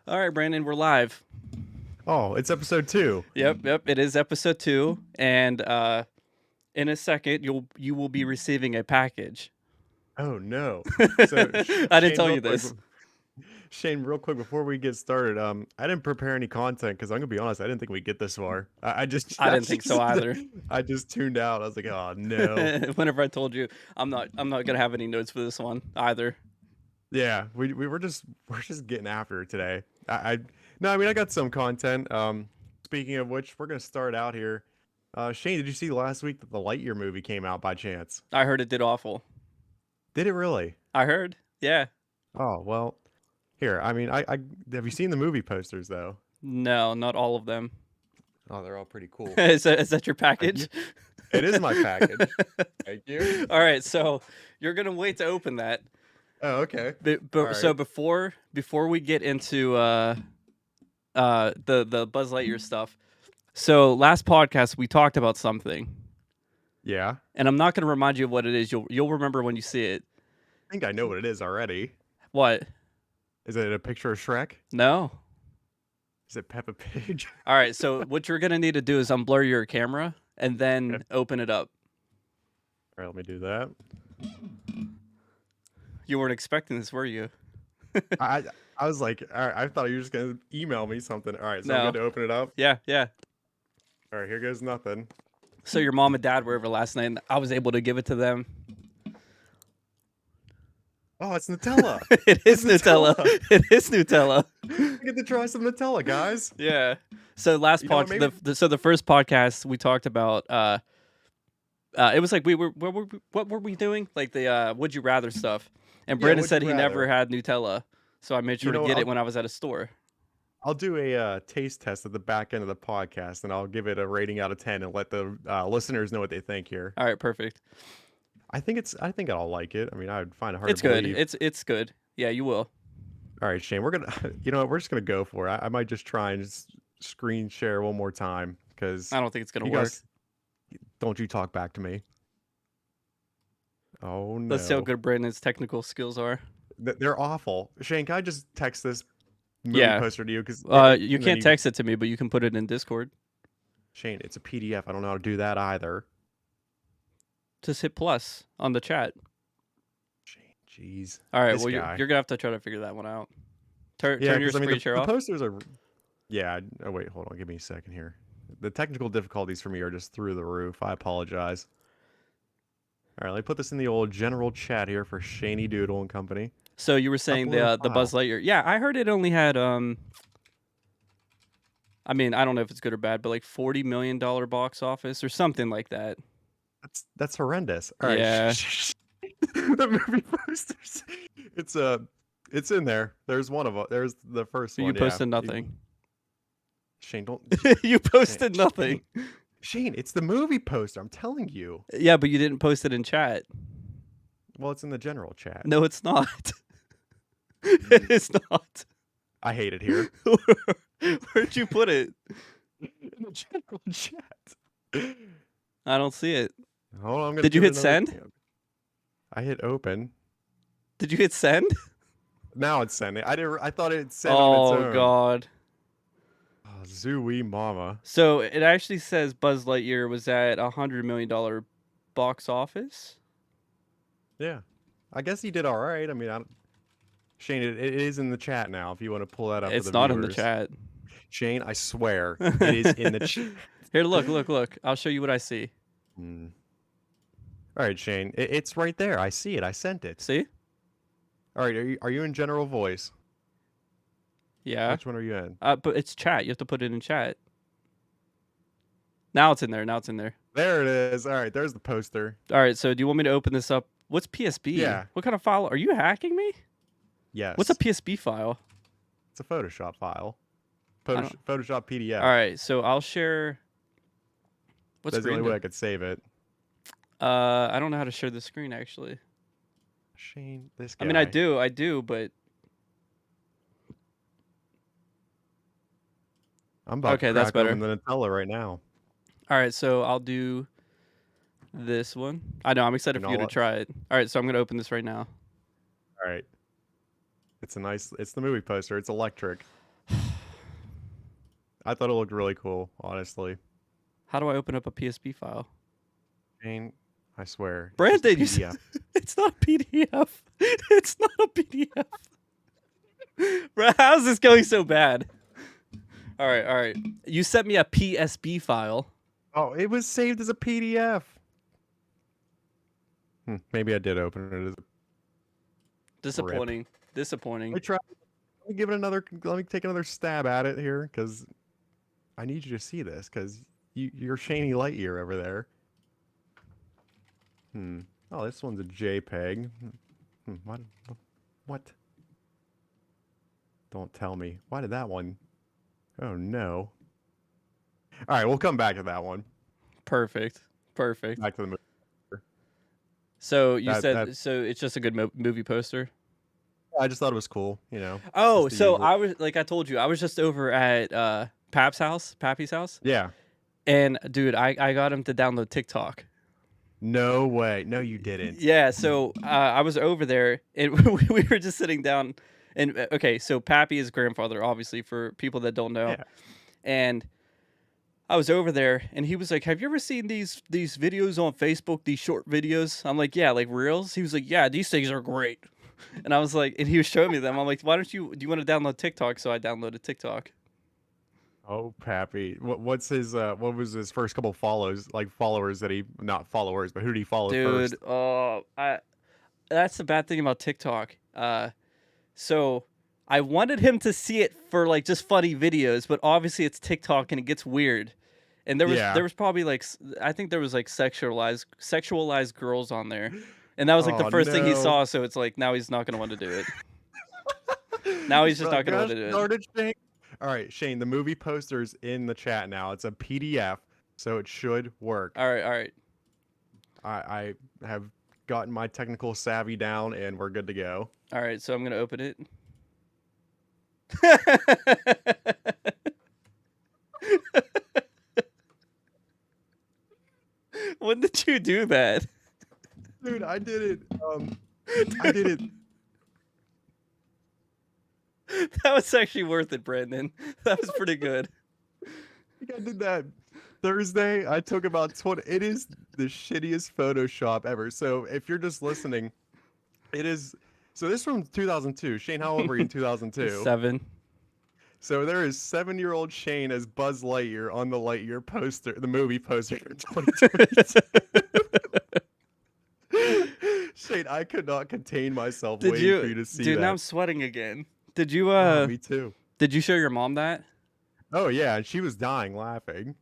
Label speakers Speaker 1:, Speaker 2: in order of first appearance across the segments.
Speaker 1: All right, Brandon, we're live.
Speaker 2: Oh, it's episode 2.
Speaker 1: Yep. It is episode 2, and in a second, you will be receiving a package.
Speaker 2: Oh no. So
Speaker 1: I didn't
Speaker 2: Shane,
Speaker 1: tell
Speaker 2: real
Speaker 1: you
Speaker 2: quick,
Speaker 1: this.
Speaker 2: Shane, real quick before we get started, I didn't prepare any content because I'm gonna be honest, I didn't think we'd get this far. I just,
Speaker 1: I didn't think so either.
Speaker 2: I just tuned out. I was like, oh no.
Speaker 1: Whenever I told you, I'm not gonna have any notes for this one either.
Speaker 2: Yeah, we're just getting after it today. No, I mean I got some content. Speaking of which, we're gonna start out here. Shane, did you see last week that the Lightyear movie came out by chance?
Speaker 1: I heard it did awful.
Speaker 2: Did it really?
Speaker 1: I heard. Yeah.
Speaker 2: Oh well. Here, I mean, I have you seen the movie posters though?
Speaker 1: No, not all of them.
Speaker 2: Oh, they're all pretty cool.
Speaker 1: Is that your
Speaker 2: Thank you.
Speaker 1: package?
Speaker 2: It is my package. Thank you.
Speaker 1: All right, so you're gonna wait to open that.
Speaker 2: Oh, okay.
Speaker 1: But so
Speaker 2: Alright.
Speaker 1: before we get into the Buzz Lightyear stuff, so last podcast we talked about something,
Speaker 2: Yeah.
Speaker 1: and I'm not gonna remind you of what it is. You'll remember when you see it.
Speaker 2: I think I know what it is already.
Speaker 1: What?
Speaker 2: Is it a picture of Shrek?
Speaker 1: No.
Speaker 2: Is it Peppa Pig?
Speaker 1: All right. So what you're gonna need to do is unblur your camera and then
Speaker 2: Okay.
Speaker 1: open it up.
Speaker 2: All right, let me do that.
Speaker 1: You weren't expecting this, were you?
Speaker 2: I I was like, all right, I thought you were just gonna email me something. All right, so I'm
Speaker 1: No.
Speaker 2: good to open it up.
Speaker 1: Yeah.
Speaker 2: All right, here goes nothing.
Speaker 1: So your mom and dad were over last night, and I was able to give it to them.
Speaker 2: Oh, it's Nutella.
Speaker 1: It is
Speaker 2: It's
Speaker 1: Nutella.
Speaker 2: Nutella.
Speaker 1: It is Nutella.
Speaker 2: I get to try some Nutella, guys.
Speaker 1: Yeah. So last
Speaker 2: You know what,
Speaker 1: the first podcast we talked about it was like what were we doing? Like the would you rather stuff. And
Speaker 2: Yeah,
Speaker 1: Brandon
Speaker 2: would
Speaker 1: said
Speaker 2: you
Speaker 1: he never
Speaker 2: rather?
Speaker 1: had Nutella. So I made sure
Speaker 2: You
Speaker 1: to
Speaker 2: know,
Speaker 1: get
Speaker 2: I'll
Speaker 1: it when I was at a store.
Speaker 2: I'll do a taste test at the back end of the podcast, and I'll give it a rating out of 10 and let the listeners know what they think here.
Speaker 1: All right, perfect.
Speaker 2: I think I'll like it. I mean, I would find it hard
Speaker 1: It's
Speaker 2: to
Speaker 1: good.
Speaker 2: believe.
Speaker 1: It's good. Yeah, you will.
Speaker 2: All right, Shane, we're gonna, you know what, we're just gonna go for it. I might just try and just screen share one more time because
Speaker 1: I don't think it's gonna
Speaker 2: you
Speaker 1: work.
Speaker 2: guys, don't you talk back to me. Oh
Speaker 1: Let's see how
Speaker 2: no,
Speaker 1: good Brandon's technical skills are.
Speaker 2: They're awful. Shane, can I just text this movie
Speaker 1: Yeah.
Speaker 2: poster to you? Because
Speaker 1: You can't text it to me, but you can put it in Discord.
Speaker 2: Shane, it's a PDF. I don't know how to do that either.
Speaker 1: Just hit plus on the chat.
Speaker 2: Shane, jeez.
Speaker 1: All right,
Speaker 2: This
Speaker 1: well
Speaker 2: guy.
Speaker 1: you're gonna have to try to figure that one out. Turn
Speaker 2: Yeah,
Speaker 1: your
Speaker 2: because I mean,
Speaker 1: screen share
Speaker 2: the
Speaker 1: off.
Speaker 2: posters are. Yeah. Oh wait, hold on. Give me a second here. The technical difficulties for me are just through the roof. I apologize. All right, let me put this in the old general chat here for Shaney Doodle and company.
Speaker 1: So you were saying
Speaker 2: Upload
Speaker 1: the Buzz
Speaker 2: file.
Speaker 1: Lightyear. Yeah, I heard it only had I mean, I don't know if it's good or bad, but like $40 million box office or something like that.
Speaker 2: That's horrendous. All right.
Speaker 1: Yeah.
Speaker 2: The movie posters. It's in there. There's one of them. There's the first
Speaker 1: So
Speaker 2: one.
Speaker 1: you posted nothing.
Speaker 2: Shane, don't.
Speaker 1: You posted nothing.
Speaker 2: Shane, it's the movie poster. I'm telling you.
Speaker 1: Yeah, but you didn't post it in chat.
Speaker 2: Well, it's in the general chat.
Speaker 1: No, it's not. It is not.
Speaker 2: I hate it here.
Speaker 1: Where'd you put it?
Speaker 2: In the general chat.
Speaker 1: I don't see it.
Speaker 2: Hold on, I'm gonna
Speaker 1: Did you
Speaker 2: give
Speaker 1: hit
Speaker 2: it another-
Speaker 1: send?
Speaker 2: I hit open.
Speaker 1: Did you hit send?
Speaker 2: Now it's sending. I thought it sent on its
Speaker 1: Oh
Speaker 2: own.
Speaker 1: god.
Speaker 2: Oh, Zooey mama.
Speaker 1: So it actually says Buzz Lightyear was at $100 million box office.
Speaker 2: Yeah. I guess he did all right. I mean, Shane, it is in the chat now. If you want to pull that up,
Speaker 1: It's
Speaker 2: for the
Speaker 1: not in the
Speaker 2: viewers.
Speaker 1: chat.
Speaker 2: Shane, I swear, it is in the chat.
Speaker 1: Here, look. I'll show you what I see.
Speaker 2: All right, Shane, it's right there. I see it. I sent it.
Speaker 1: See?
Speaker 2: All right, are you in general voice?
Speaker 1: Yeah.
Speaker 2: Which one are you in?
Speaker 1: But it's chat. You have to put it in chat. Now it's in there.
Speaker 2: There it is. All right, there's the poster.
Speaker 1: All right. So do you want me to open this up? What's PSB?
Speaker 2: Yeah.
Speaker 1: What kind of file? Are you hacking me?
Speaker 2: Yes.
Speaker 1: What's a PSB file?
Speaker 2: It's a Photoshop file.
Speaker 1: don't-
Speaker 2: Photoshop PDF.
Speaker 1: All right. So I'll share. What
Speaker 2: That's the
Speaker 1: screen?
Speaker 2: only way I could save it.
Speaker 1: I don't know how to share the screen actually.
Speaker 2: Shane, this guy.
Speaker 1: I mean, I do, but
Speaker 2: I'm about
Speaker 1: Okay,
Speaker 2: to
Speaker 1: that's
Speaker 2: crack
Speaker 1: better.
Speaker 2: open the Nutella right now.
Speaker 1: all right. So I'll do this one. I know. I'm excited
Speaker 2: And
Speaker 1: for you to
Speaker 2: I'll-
Speaker 1: try it. All right. So I'm gonna open this right now.
Speaker 2: All right. It's the movie poster. It's electric. I thought it looked really cool, honestly.
Speaker 1: How do I open up a PSP file?
Speaker 2: Shane, I swear, it's just a
Speaker 1: Brandon,
Speaker 2: PDF.
Speaker 1: it's not a PDF. It's not a PDF. Bro, how's this going so bad? All right, all right. You sent me a PSP file.
Speaker 2: Oh, it was saved as a PDF. Maybe I did open it as a rip.
Speaker 1: Disappointing. Disappointing.
Speaker 2: I tried. Let me give it another. Let me take another stab at it here, because I need you to see this, because you're Shaney Lightyear over there. Oh, this one's a JPEG. What? What? Don't tell me. Why did that one? Oh no. All right, we'll come back to that one.
Speaker 1: Perfect. Perfect.
Speaker 2: Back to the movie.
Speaker 1: So you
Speaker 2: That
Speaker 1: so it's just a good movie poster.
Speaker 2: I just thought it was cool,
Speaker 1: Oh,
Speaker 2: just the
Speaker 1: so
Speaker 2: usual.
Speaker 1: I was like I told you, I was just over at Pappy's house,
Speaker 2: Yeah.
Speaker 1: and dude, I got him to download TikTok.
Speaker 2: No way. No, you didn't.
Speaker 1: Yeah, so I was over there, and we were just sitting down, and okay, so Pappy is grandfather, obviously, for people that don't know,
Speaker 2: Yeah.
Speaker 1: and I was over there, and he was like, "Have you ever seen these videos on Facebook? These short videos?" I'm like, "Yeah, like reels." He was like, "Yeah, these things are great," and I was like, and he was showing me them. I'm like, "Why don't you? Do you want to download TikTok?" So I downloaded TikTok.
Speaker 2: Oh, Pappy. What's his what was his first couple followers that he not followers, but who did he follow
Speaker 1: Dude,
Speaker 2: first?
Speaker 1: that's the bad thing about TikTok. So I wanted him to see it for like just funny videos, but obviously it's TikTok and it gets weird. And
Speaker 2: Yeah.
Speaker 1: there was probably like I think there was like sexualized girls on there, and that was like the
Speaker 2: Oh
Speaker 1: first thing he
Speaker 2: no.
Speaker 1: saw. So it's like now he's not gonna want to do it. Now he's just not gonna want
Speaker 2: Gosh
Speaker 1: to do it.
Speaker 2: darn it, Shane. All right, Shane, the movie poster's in the chat now. It's a PDF, so it should work.
Speaker 1: All right, all right,
Speaker 2: I have gotten my technical savvy down and we're good to go.
Speaker 1: all right. So I'm gonna open it. When did you do that?
Speaker 2: Dude, I did it. I did it.
Speaker 1: That was actually worth it, Brandon. That was pretty good.
Speaker 2: I think I did that Thursday. I took about 20. It is the shittiest Photoshop ever. So if you're just listening, it is. So this is from 2002. Shane, how old were you in 2002?
Speaker 1: 7.
Speaker 2: So there is 7-year-old Shane as Buzz Lightyear on the Lightyear poster, the movie poster for 2022. Shane, I could not contain myself
Speaker 1: Did
Speaker 2: waiting for you
Speaker 1: you,
Speaker 2: to see
Speaker 1: dude? Now I'm
Speaker 2: that.
Speaker 1: sweating again. Did you
Speaker 2: Oh, me too.
Speaker 1: did you show your mom that?
Speaker 2: Oh yeah, and she was dying laughing.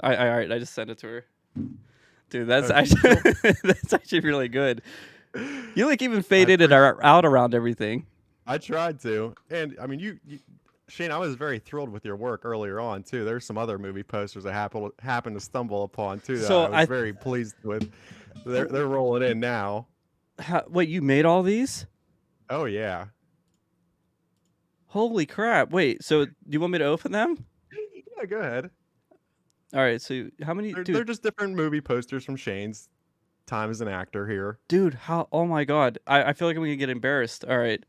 Speaker 1: All right, I just sent it to her. Dude, that's
Speaker 2: Oh,
Speaker 1: actually that's actually really good. You like even
Speaker 2: I
Speaker 1: faded it
Speaker 2: appreciate.
Speaker 1: out around everything.
Speaker 2: I tried to, and I mean, Shane, I was very thrilled with your work earlier on too. There's some other movie posters I happened to stumble upon too that
Speaker 1: So
Speaker 2: I was very pleased with. They're rolling in now.
Speaker 1: wait, you made all these?
Speaker 2: Oh yeah.
Speaker 1: Holy crap! Wait, so do you want me to open them?
Speaker 2: Yeah, go ahead.
Speaker 1: All right, so how many,
Speaker 2: They're just different movie posters from Shane's time as an actor here.
Speaker 1: dude? How? Oh my god, I feel like I'm gonna get embarrassed. All right.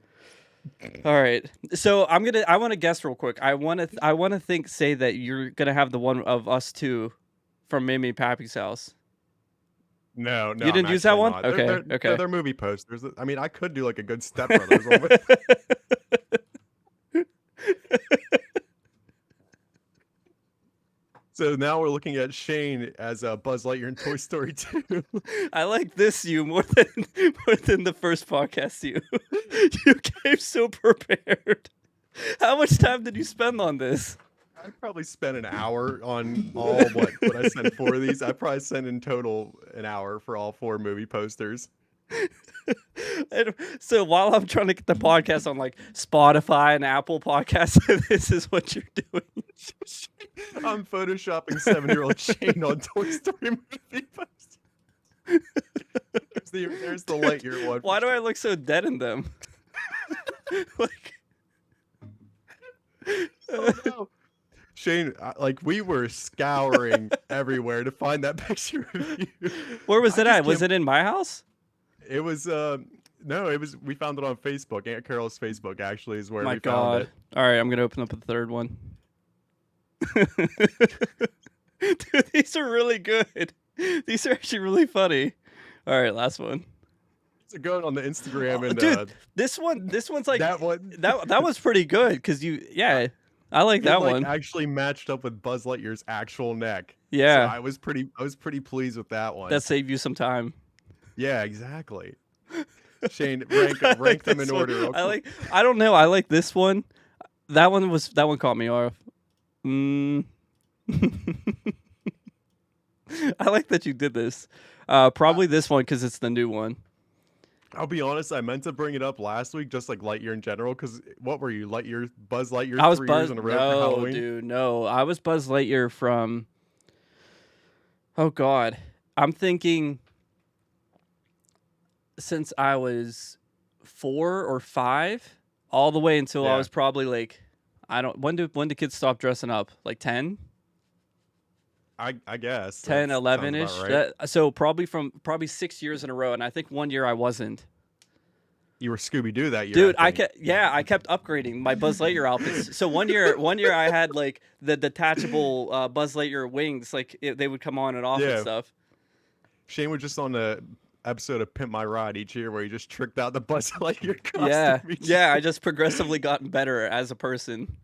Speaker 1: All right. So I want to guess real quick. I want to say that you're going to have the one of us two from Mimi Pappy's house.
Speaker 2: No, no,
Speaker 1: You
Speaker 2: I'm
Speaker 1: didn't use that
Speaker 2: actually
Speaker 1: one?
Speaker 2: not.
Speaker 1: Okay. Okay.
Speaker 2: They're movie posters. I mean, I could do like a good stepbrothers one, but so now we're looking at Shane as Buzz Lightyear in Toy Story 2.
Speaker 1: I like this you more than the first podcast you. You came so prepared. How much time did you spend on this?
Speaker 2: I probably spent an hour on all what I sent for these. I probably sent in total an hour for all 4 movie posters.
Speaker 1: And so while I'm trying to get the podcast on like Spotify and Apple Podcasts, this is what you're doing.
Speaker 2: I'm photoshopping 7-year-old Shane on Toy Story movie posters. There's the Lightyear one.
Speaker 1: Why do I look so dead in them? Like,
Speaker 2: Oh, no. Shane, like we were scouring everywhere to find that picture of you.
Speaker 1: where was
Speaker 2: I
Speaker 1: it
Speaker 2: just
Speaker 1: at? Was
Speaker 2: can't-
Speaker 1: it in my house?
Speaker 2: It was no, it was we found it on Facebook. Aunt Carol's Facebook actually is where
Speaker 1: My
Speaker 2: we found
Speaker 1: God.
Speaker 2: it.
Speaker 1: All right, I'm gonna open up the third one. Dude, these are really good. These are actually really funny. All right, last one.
Speaker 2: It's a good on the Instagram and
Speaker 1: Dude, this one's like
Speaker 2: that one.
Speaker 1: that was pretty good because
Speaker 2: I-
Speaker 1: I like
Speaker 2: it
Speaker 1: that
Speaker 2: like
Speaker 1: one.
Speaker 2: actually matched up with Buzz Lightyear's actual neck. So
Speaker 1: Yeah,
Speaker 2: I was pretty pleased with that one.
Speaker 1: that saved you some time.
Speaker 2: Yeah, exactly. Shane,
Speaker 1: I
Speaker 2: rank
Speaker 1: like
Speaker 2: them
Speaker 1: this
Speaker 2: in
Speaker 1: one.
Speaker 2: order. Real quick.
Speaker 1: I don't know. I like this one. That one caught me off. Mm. I like that you did this. Probably this one because it's the new one.
Speaker 2: I'll be honest, I meant to bring it up last week, just like Lightyear in general, because what were you, Buzz Lightyear
Speaker 1: I was
Speaker 2: 3 years
Speaker 1: Buzz.
Speaker 2: in a row for
Speaker 1: No,
Speaker 2: Halloween?
Speaker 1: dude, no. I was Buzz Lightyear from. Oh God, I'm thinking since I was 4 or 5, all the way until I
Speaker 2: Yeah.
Speaker 1: was probably like, I don't. When do kids stop dressing up? Like 10,
Speaker 2: I guess.
Speaker 1: 10,
Speaker 2: That sounds
Speaker 1: 11
Speaker 2: about
Speaker 1: ish.
Speaker 2: right.
Speaker 1: So probably 6 years in a row, and I think one year I wasn't.
Speaker 2: You were Scooby Doo that year,
Speaker 1: Dude,
Speaker 2: I think.
Speaker 1: I kept upgrading my Buzz Lightyear outfits. So one year I had like the detachable Buzz Lightyear wings, like they would come on and off and
Speaker 2: Yeah.
Speaker 1: stuff.
Speaker 2: Shane was just on the episode of Pimp My Ride each year where he just tricked out the Buzz Lightyear
Speaker 1: Yeah,
Speaker 2: costume each
Speaker 1: yeah.
Speaker 2: year.
Speaker 1: I just progressively gotten better as a person.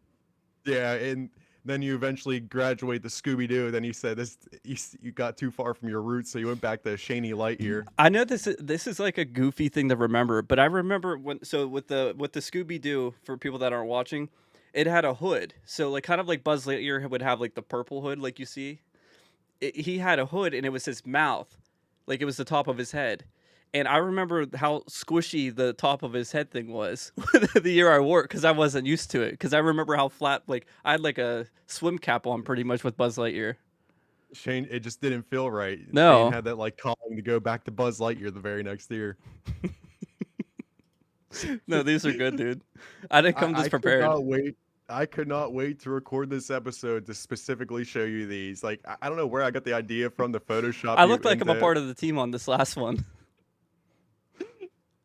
Speaker 2: Yeah, and then you eventually graduate to Scooby Doo. Then you said you got too far from your roots, so you went back to Shaney Lightyear.
Speaker 1: I know this is like a goofy thing to remember, but I remember with the Scooby Doo, for people that aren't watching, it had a hood. So like kind of like Buzz Lightyear would have like the purple hood, like you see. He had a hood, and it was his mouth, like it was the top of his head. And I remember how squishy the top of his head thing was the year I wore it because I wasn't used to it. Because I remember how flat, like I had like a swim cap on pretty much with Buzz Lightyear.
Speaker 2: Shane, it just didn't feel right. Shane
Speaker 1: No,
Speaker 2: had that like calling to go back to Buzz Lightyear the very next year.
Speaker 1: no, these are good, dude. I didn't come this
Speaker 2: I could
Speaker 1: prepared.
Speaker 2: not wait. I could not wait to record this episode to specifically show you these. Like, I don't know where I got the idea from to Photoshop
Speaker 1: I
Speaker 2: you
Speaker 1: look like I'm a
Speaker 2: into.
Speaker 1: part of the team on this last one.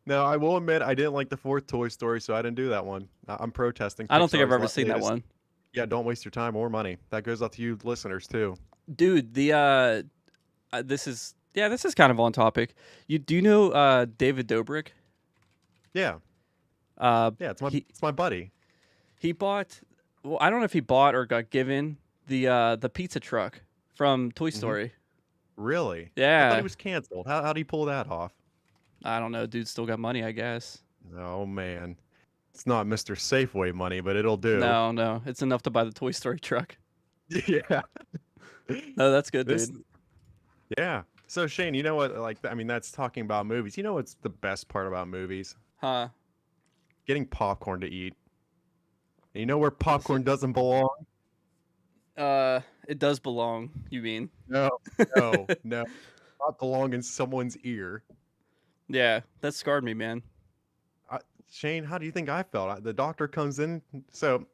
Speaker 2: Now, I will admit I didn't like the fourth Toy Story, so I didn't do that one. I'm protesting.
Speaker 1: I don't think I've
Speaker 2: Pixar's
Speaker 1: ever seen that
Speaker 2: latest-
Speaker 1: one.
Speaker 2: Yeah, don't waste your time or money. That goes out to you listeners too.
Speaker 1: Dude, this is kind of on topic. Do you know David Dobrik?
Speaker 2: Yeah,
Speaker 1: Uh
Speaker 2: yeah,
Speaker 1: he
Speaker 2: it's my buddy.
Speaker 1: he bought, well, I don't know if he bought or got given the pizza truck from Toy Story.
Speaker 2: Really? I thought
Speaker 1: Yeah.
Speaker 2: he was canceled. How do you pull that off?
Speaker 1: I don't know, dude, still got money, I guess.
Speaker 2: Oh man, it's not Mr. Safeway money, but it'll do.
Speaker 1: No, it's enough to buy the Toy Story truck.
Speaker 2: Yeah.
Speaker 1: No, that's good,
Speaker 2: This,
Speaker 1: dude.
Speaker 2: yeah. So Shane, you know what? Like, I mean, that's talking about movies. You know what's the best part about movies?
Speaker 1: Huh?
Speaker 2: Getting popcorn to eat. And you know where popcorn doesn't belong?
Speaker 1: It does belong, you mean?
Speaker 2: No, no. Not belong in someone's ear.
Speaker 1: Yeah, that scarred me, man.
Speaker 2: Shane, how do you think I felt? The doctor comes in. So,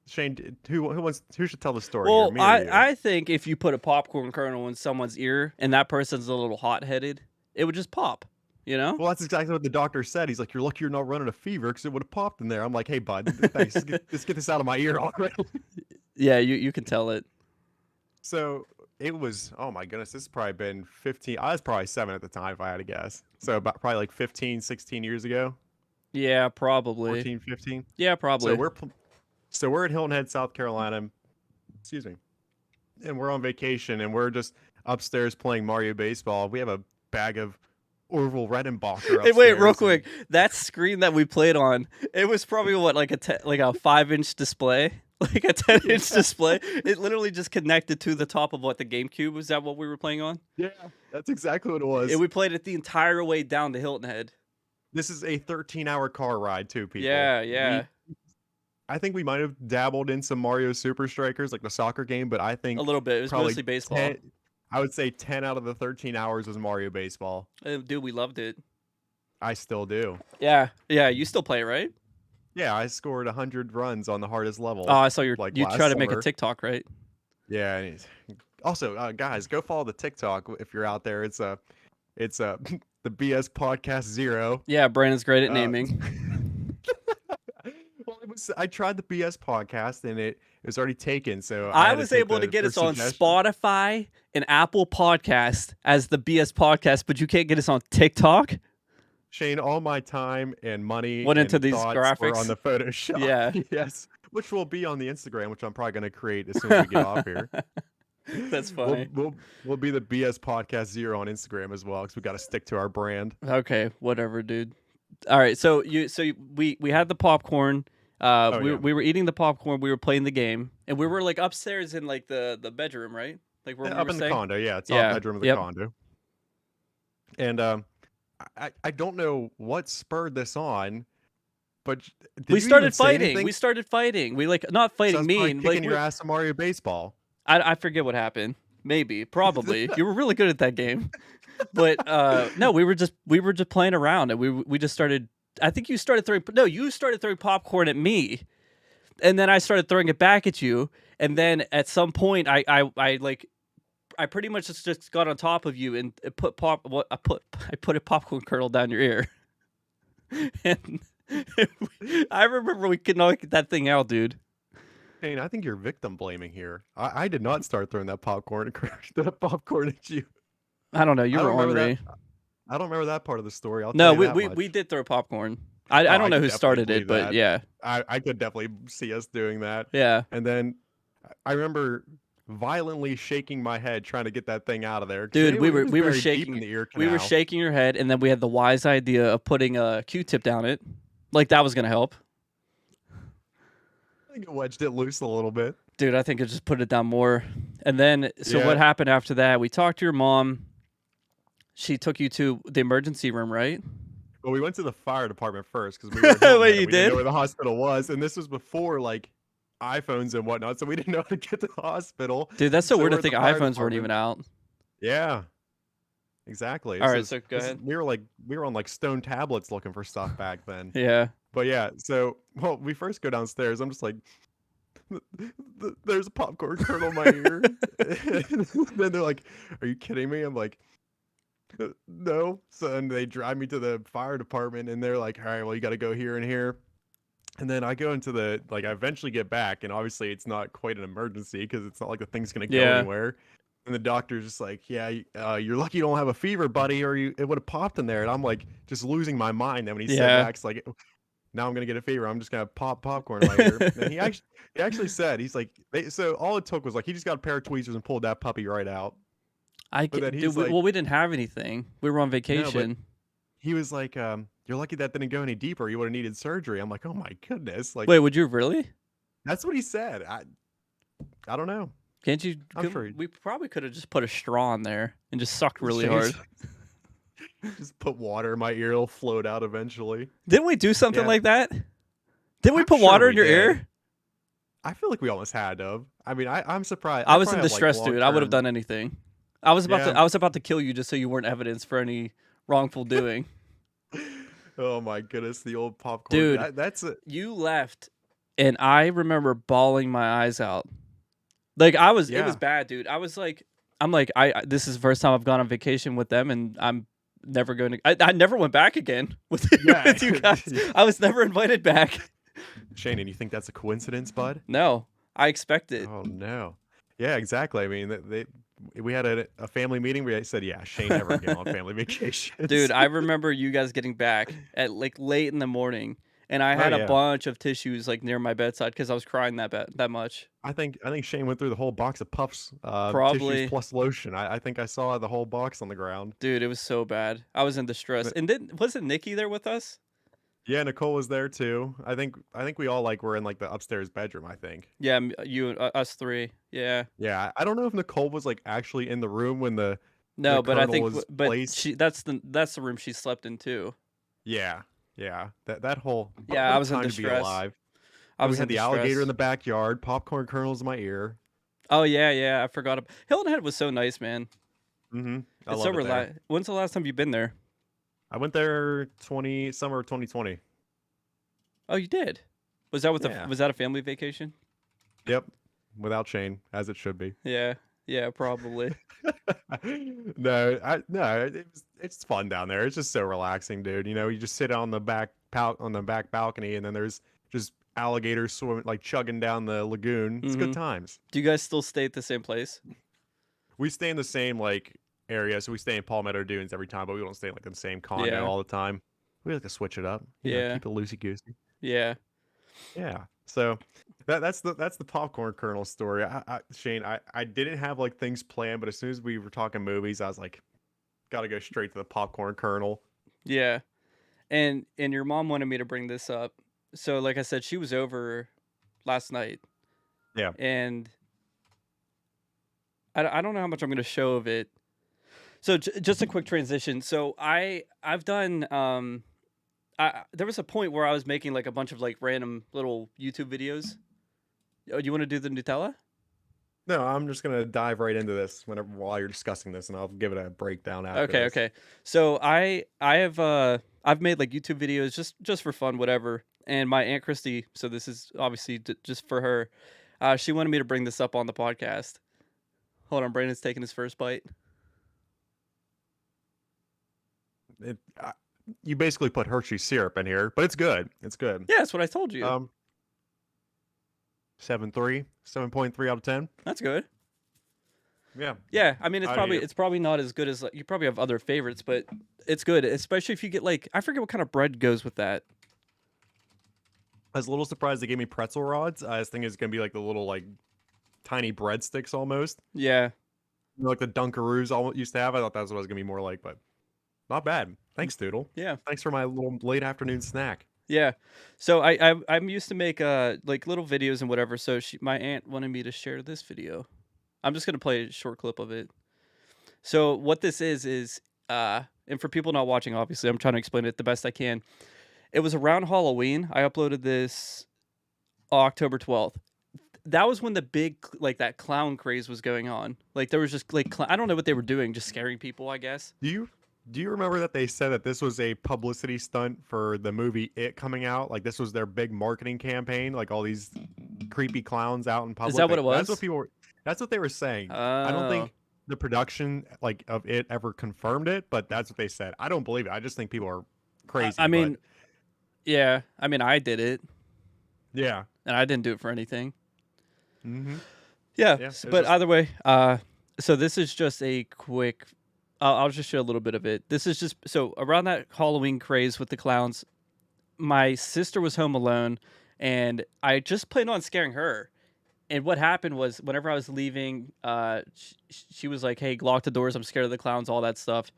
Speaker 2: Shane, who should tell the story?
Speaker 1: Well,
Speaker 2: here, me or you?
Speaker 1: I think if you put a popcorn kernel in someone's ear and that person's a little hot-headed, it would just pop, you know?
Speaker 2: Well, that's exactly what the doctor said. He's like, "You're lucky you're not running a fever because it would have popped in there." I'm like, "Hey, bud, thanks. Let's get this out of my ear already."
Speaker 1: Yeah, you can tell it.
Speaker 2: So it was, oh my goodness, this has probably been 15. I was probably 7 at the time, if I had to guess. So about probably like 15, 16 years ago,
Speaker 1: Yeah, probably.
Speaker 2: 14, 15.
Speaker 1: Yeah, probably.
Speaker 2: So we're at Hilton Head, South Carolina. Excuse me. And we're on vacation, and we're just upstairs playing Mario Baseball. We have a bag of Orville Redenbacher
Speaker 1: Hey, wait, real
Speaker 2: upstairs, and-
Speaker 1: quick. That screen that we played on, it was probably what, like a 5-inch display, like a 10-inch display. It literally just connected to the top of what, the GameCube. Was that what we were playing on?
Speaker 2: Yeah, that's exactly what it was.
Speaker 1: We played it the entire way down to Hilton Head.
Speaker 2: This is a 13-hour car ride, too, people.
Speaker 1: Yeah.
Speaker 2: I think we might have dabbled in some Mario Super Strikers, like the soccer game, but I think
Speaker 1: A little bit. It was
Speaker 2: probably
Speaker 1: mostly baseball.
Speaker 2: 10 I would say 10 out of the 13 hours was Mario Baseball.
Speaker 1: Dude, we loved it.
Speaker 2: I still do.
Speaker 1: Yeah. You still play it, right?
Speaker 2: Yeah, I scored 100 runs on the hardest level.
Speaker 1: Oh, I saw you
Speaker 2: like
Speaker 1: try
Speaker 2: last
Speaker 1: to make a
Speaker 2: summer.
Speaker 1: TikTok, right?
Speaker 2: Yeah. And also, guys, go follow the TikTok if you're out there. It's the BS Podcast 0.
Speaker 1: Yeah, Brandon's great at
Speaker 2: Uh,
Speaker 1: naming.
Speaker 2: Well, I tried the BS podcast and it was already taken, so I
Speaker 1: I
Speaker 2: had to
Speaker 1: was
Speaker 2: take
Speaker 1: able to
Speaker 2: the
Speaker 1: get us
Speaker 2: first
Speaker 1: on
Speaker 2: suggestion.
Speaker 1: Spotify and Apple Podcast as the BS podcast, but you can't get us on TikTok.
Speaker 2: Shane, all my time and money
Speaker 1: Went into
Speaker 2: and
Speaker 1: these
Speaker 2: thoughts were on
Speaker 1: graphics.
Speaker 2: the Photoshop.
Speaker 1: Yeah.
Speaker 2: Yes, which will be on the Instagram, which I'm probably going to create as soon as we get off here.
Speaker 1: That's
Speaker 2: We'll
Speaker 1: funny.
Speaker 2: we'll we'll be the BS Podcast Zero on Instagram as well because we got to stick to our brand.
Speaker 1: Okay, whatever, dude. All right, we had the popcorn.
Speaker 2: Oh
Speaker 1: We
Speaker 2: yeah,
Speaker 1: we were eating the popcorn. We were playing the game, and we were like upstairs in like the bedroom, right? Like where
Speaker 2: yeah,
Speaker 1: we
Speaker 2: up
Speaker 1: were
Speaker 2: in the
Speaker 1: staying.
Speaker 2: condo. Yeah, top
Speaker 1: Yeah.
Speaker 2: bedroom of the
Speaker 1: Yep.
Speaker 2: condo. And I don't know what spurred this on, but
Speaker 1: We
Speaker 2: did you even
Speaker 1: started
Speaker 2: say
Speaker 1: fighting. We
Speaker 2: anything?
Speaker 1: started fighting. We like not
Speaker 2: So I
Speaker 1: fighting
Speaker 2: was probably
Speaker 1: mean. Like
Speaker 2: kicking your
Speaker 1: we.
Speaker 2: ass in Mario Baseball.
Speaker 1: I forget what happened. Maybe, probably. You were really good at that game. But no, we were just playing around, and we just started. I think you started throwing. No, you started throwing popcorn at me, and then I started throwing it back at you. And then at some point, I pretty much just got on top of you and put I put a popcorn kernel down your ear, and I remember we could not get that thing out, dude.
Speaker 2: Shane, I think you're victim blaming here. I did not start throwing that popcorn that popcorn at you.
Speaker 1: I don't know. You
Speaker 2: I
Speaker 1: were
Speaker 2: don't remember that.
Speaker 1: ornery.
Speaker 2: I don't remember that part of the story. I'll tell
Speaker 1: No,
Speaker 2: you
Speaker 1: we
Speaker 2: that
Speaker 1: we, we
Speaker 2: much.
Speaker 1: did throw popcorn. I
Speaker 2: Oh,
Speaker 1: don't
Speaker 2: I
Speaker 1: know
Speaker 2: could
Speaker 1: who
Speaker 2: definitely
Speaker 1: started it,
Speaker 2: believe
Speaker 1: but
Speaker 2: that.
Speaker 1: yeah,
Speaker 2: I could definitely see us doing that.
Speaker 1: yeah.
Speaker 2: And then I remember violently shaking my head trying to get that thing out of there because
Speaker 1: Dude, we
Speaker 2: it
Speaker 1: were
Speaker 2: was
Speaker 1: we were
Speaker 2: very deep in
Speaker 1: shaking
Speaker 2: the ear
Speaker 1: we were
Speaker 2: canal.
Speaker 1: shaking your head, and then we had the wise idea of putting a Q-tip down it, like that was gonna help.
Speaker 2: I think it wedged it loose a little bit.
Speaker 1: Dude, I think it just put it down more. And then, so what
Speaker 2: Yeah.
Speaker 1: happened after that? We talked to your mom. She took you to the emergency room, right?
Speaker 2: Well, we went to the fire department first because we were at Hilton
Speaker 1: Wait,
Speaker 2: Head and
Speaker 1: you
Speaker 2: we didn't know
Speaker 1: did?
Speaker 2: where the hospital was, and this was before like iPhones and whatnot, so we didn't know how to get to the hospital.
Speaker 1: Dude, that's so
Speaker 2: So
Speaker 1: weird
Speaker 2: we're
Speaker 1: to
Speaker 2: at the
Speaker 1: think
Speaker 2: fire
Speaker 1: iPhones weren't
Speaker 2: department.
Speaker 1: even out.
Speaker 2: Yeah, exactly.
Speaker 1: All
Speaker 2: This
Speaker 1: right,
Speaker 2: is
Speaker 1: so go
Speaker 2: this is
Speaker 1: ahead.
Speaker 2: we were on like stone tablets looking for stuff back then.
Speaker 1: Yeah.
Speaker 2: But yeah, so well, we first go downstairs. I'm just like, there's a popcorn kernel in my ear. Then they're like, "Are you kidding me?" I'm like, "No." So then they drive me to the fire department, and they're like, "All right, well, you got to go here and here." And then I go into the like, I eventually get back, and obviously it's not quite an emergency because it's not like the thing's gonna go
Speaker 1: Yeah.
Speaker 2: anywhere. And the doctor's just like, "Yeah, you're lucky you don't have a fever, buddy, or it would have popped in there." And I'm like, just losing my mind. Then when he said
Speaker 1: Yeah.
Speaker 2: that, it's like, now I'm gonna get a fever. I'm just gonna pop popcorn in my ear. And he actually said, he's like, so all it took was like he just got a pair of tweezers and pulled that puppy right out. But then
Speaker 1: Dude,
Speaker 2: he's like,
Speaker 1: we didn't have anything. We were on
Speaker 2: no, but
Speaker 1: vacation.
Speaker 2: he was like, you're lucky that didn't go any deeper. You would have needed surgery. I'm like, oh my goodness, like
Speaker 1: Wait, would you really?
Speaker 2: that's what he said. I don't know.
Speaker 1: Can't you?
Speaker 2: I'm sure
Speaker 1: We probably could have just put a straw in there and just sucked really
Speaker 2: Shane's-
Speaker 1: hard.
Speaker 2: just put water in my ear. It'll float out eventually.
Speaker 1: Didn't we do something
Speaker 2: Yeah.
Speaker 1: like that? Didn't we
Speaker 2: I'm
Speaker 1: put
Speaker 2: sure
Speaker 1: water
Speaker 2: we
Speaker 1: in your
Speaker 2: did.
Speaker 1: ear?
Speaker 2: I feel like we almost had to. I mean, I'm surprised.
Speaker 1: I was
Speaker 2: probably
Speaker 1: in
Speaker 2: have, like,
Speaker 1: distress, dude. I would have
Speaker 2: long-term-
Speaker 1: done anything. I was about
Speaker 2: Yeah.
Speaker 1: to. I was about to kill you just so you weren't evidence for any wrongful doing.
Speaker 2: Oh my goodness, the old popcorn.
Speaker 1: Dude.
Speaker 2: That's it.
Speaker 1: You left, and I remember bawling my eyes out. Like it was
Speaker 2: Yeah.
Speaker 1: bad, dude. I'm like, this is the first time I've gone on vacation with them, and I'm never going to. I never went back again with,
Speaker 2: Yeah.
Speaker 1: with you guys. I was never invited back.
Speaker 2: Shannon, you think that's a coincidence, bud?
Speaker 1: No, I expect it.
Speaker 2: Oh no. Yeah, exactly. I mean, we had a family meeting where I said, yeah, Shane never again on family vacations.
Speaker 1: Dude, I remember you guys getting back at like late in the morning, and I had
Speaker 2: Oh,
Speaker 1: a
Speaker 2: yeah.
Speaker 1: bunch of tissues like near my bedside because I was crying that much.
Speaker 2: I think Shane went through the whole box of Puffs,
Speaker 1: Probably.
Speaker 2: tissues plus lotion. I think I saw the whole box on the ground.
Speaker 1: Dude, it was so bad. I was in distress.
Speaker 2: But-
Speaker 1: And wasn't Nikki there with us?
Speaker 2: Yeah, Nicole was there too. I think we all like were in like the upstairs bedroom. I think.
Speaker 1: Yeah, you and us three. Yeah.
Speaker 2: Yeah, I don't know if Nicole was like actually in the room when the
Speaker 1: No,
Speaker 2: The
Speaker 1: but I
Speaker 2: colonel
Speaker 1: think
Speaker 2: was
Speaker 1: but
Speaker 2: placed.
Speaker 1: that's the room she slept in too.
Speaker 2: yeah that whole
Speaker 1: Yeah,
Speaker 2: what
Speaker 1: I
Speaker 2: a
Speaker 1: was in
Speaker 2: time to be
Speaker 1: distress.
Speaker 2: alive.
Speaker 1: I was
Speaker 2: we had
Speaker 1: in
Speaker 2: the
Speaker 1: distress.
Speaker 2: alligator in the backyard, popcorn kernels in my ear.
Speaker 1: Oh yeah, I forgot. Hilton Head was so nice, man.
Speaker 2: Mm-hmm. I
Speaker 1: It's
Speaker 2: love
Speaker 1: so
Speaker 2: it there.
Speaker 1: When's the last time you've been there?
Speaker 2: I went there summer of 2020.
Speaker 1: Oh, you did. Was that
Speaker 2: Yeah.
Speaker 1: was that a family vacation?
Speaker 2: Yep, without Shane, as it should be.
Speaker 1: Yeah, probably.
Speaker 2: No, it's fun down there. It's just so relaxing, dude. You know, you just sit on the back balcony, and then there's just alligators swimming, like chugging down the lagoon. It's good
Speaker 1: Mm-hmm.
Speaker 2: times.
Speaker 1: Do you guys still stay at the same place?
Speaker 2: We stay in the same like area, so we stay in Palmetto Dunes every time, but we don't stay like in the same condo
Speaker 1: Yeah.
Speaker 2: all the time. We like to switch it up,
Speaker 1: Yeah.
Speaker 2: keep it loosey goosey.
Speaker 1: Yeah.
Speaker 2: Yeah. So that's the popcorn kernel story. Shane, I didn't have like things planned, but as soon as we were talking movies, I was like, gotta go straight to the popcorn kernel.
Speaker 1: Yeah. And your mom wanted me to bring this up. So like I said, she was over last night,
Speaker 2: Yeah.
Speaker 1: and I don't know how much I'm going to show of it. So just a quick transition. So I've done there was a point where I was making like a bunch of like random little YouTube videos. Oh, you want to do the Nutella?
Speaker 2: No, I'm just gonna dive right into this whenever while you're discussing this, and I'll give it a breakdown after
Speaker 1: Okay,
Speaker 2: this.
Speaker 1: okay. So I have I've made like YouTube videos just for fun, whatever. And my aunt Christy, so this is obviously just for her. She wanted me to bring this up on the podcast. Hold on, Brandon's taking his first bite.
Speaker 2: It, you basically put Hershey syrup in here, but it's good. It's good.
Speaker 1: Yeah, that's what I told you.
Speaker 2: 7.3, 7.3 out of 10.
Speaker 1: That's good.
Speaker 2: Yeah.
Speaker 1: Yeah, I mean
Speaker 2: I mean,
Speaker 1: it's probably not as good as like, you probably have other favorites, but it's good, especially if you get like I forget what kind of bread goes with that.
Speaker 2: I was a little surprised they gave me pretzel rods. I was thinking it's gonna be like the little like tiny breadsticks almost,
Speaker 1: Yeah,
Speaker 2: like the Dunkaroos all used to have. I thought that's what it was gonna be more like, but not bad. Thanks, Doodle.
Speaker 1: yeah,
Speaker 2: Thanks for my little late afternoon snack.
Speaker 1: yeah. So I'm used to make like little videos and whatever. So my aunt wanted me to share this video. I'm just gonna play a short clip of it. So what this is and for people not watching, obviously, I'm trying to explain it the best I can. It was around Halloween. I uploaded this October 12th. That was when the big like that clown craze was going on. Like there was just like I don't know what they were doing, just scaring people, I guess.
Speaker 2: Do you remember that they said that this was a publicity stunt for the movie It coming out? Like this was their big marketing campaign, like all these creepy clowns out in public.
Speaker 1: Is that what it was?
Speaker 2: That's what they were saying. I don't
Speaker 1: Oh.
Speaker 2: think the production like of it ever confirmed it, but that's what they said. I don't believe it. I just think people are crazy.
Speaker 1: I mean, yeah. I mean, I did it,
Speaker 2: yeah.
Speaker 1: and I didn't do it for anything.
Speaker 2: Mm-hmm.
Speaker 1: Yeah,
Speaker 2: Yeah.
Speaker 1: but either way, so this is just a quick. I'll just show a little bit of it. This is just so around that Halloween craze with the clowns. My sister was home alone, and I just planned on scaring her. And what happened was, whenever I was leaving, she was like, "Hey, lock the doors. I'm scared of the clowns, all that stuff."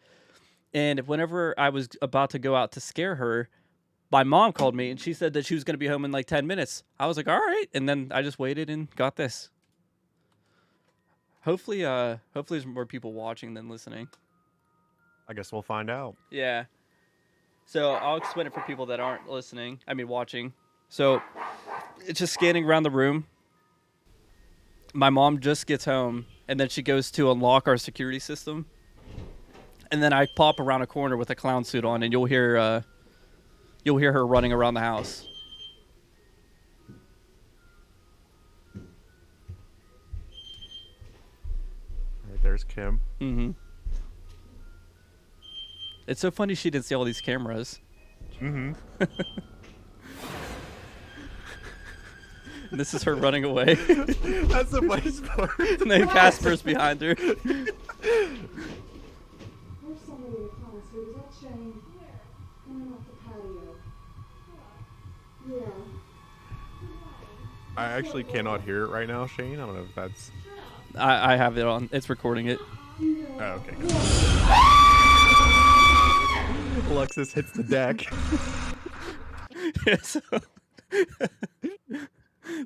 Speaker 1: And whenever I was about to go out to scare her, my mom called me and she said that she was going to be home in like 10 minutes. I was like, all right. And then I just waited and got this. Hopefully there's more people watching than listening.
Speaker 2: I guess we'll find out.
Speaker 1: Yeah. So I'll explain it for people that aren't listening. I mean, watching. So it's just scanning around the room. My mom just gets home and then she goes to unlock our security system. And then I pop around a corner with a clown suit on and you'll hear her running around the house.
Speaker 2: All right, there's Kim.
Speaker 1: Mm-hmm. It's so funny she didn't see all these cameras.
Speaker 2: Mm-hmm.
Speaker 1: This is her running away.
Speaker 2: That's the funniest part.
Speaker 1: And then Casper's behind her.
Speaker 3: There's somebody in the class who was that Shane? Coming off the patio. Yeah.
Speaker 2: I actually cannot hear it right now, Shane. I don't know if that's.
Speaker 1: I have it on. It's recording it.
Speaker 2: Oh, okay. Alexis hits the deck.
Speaker 1: Yeah, so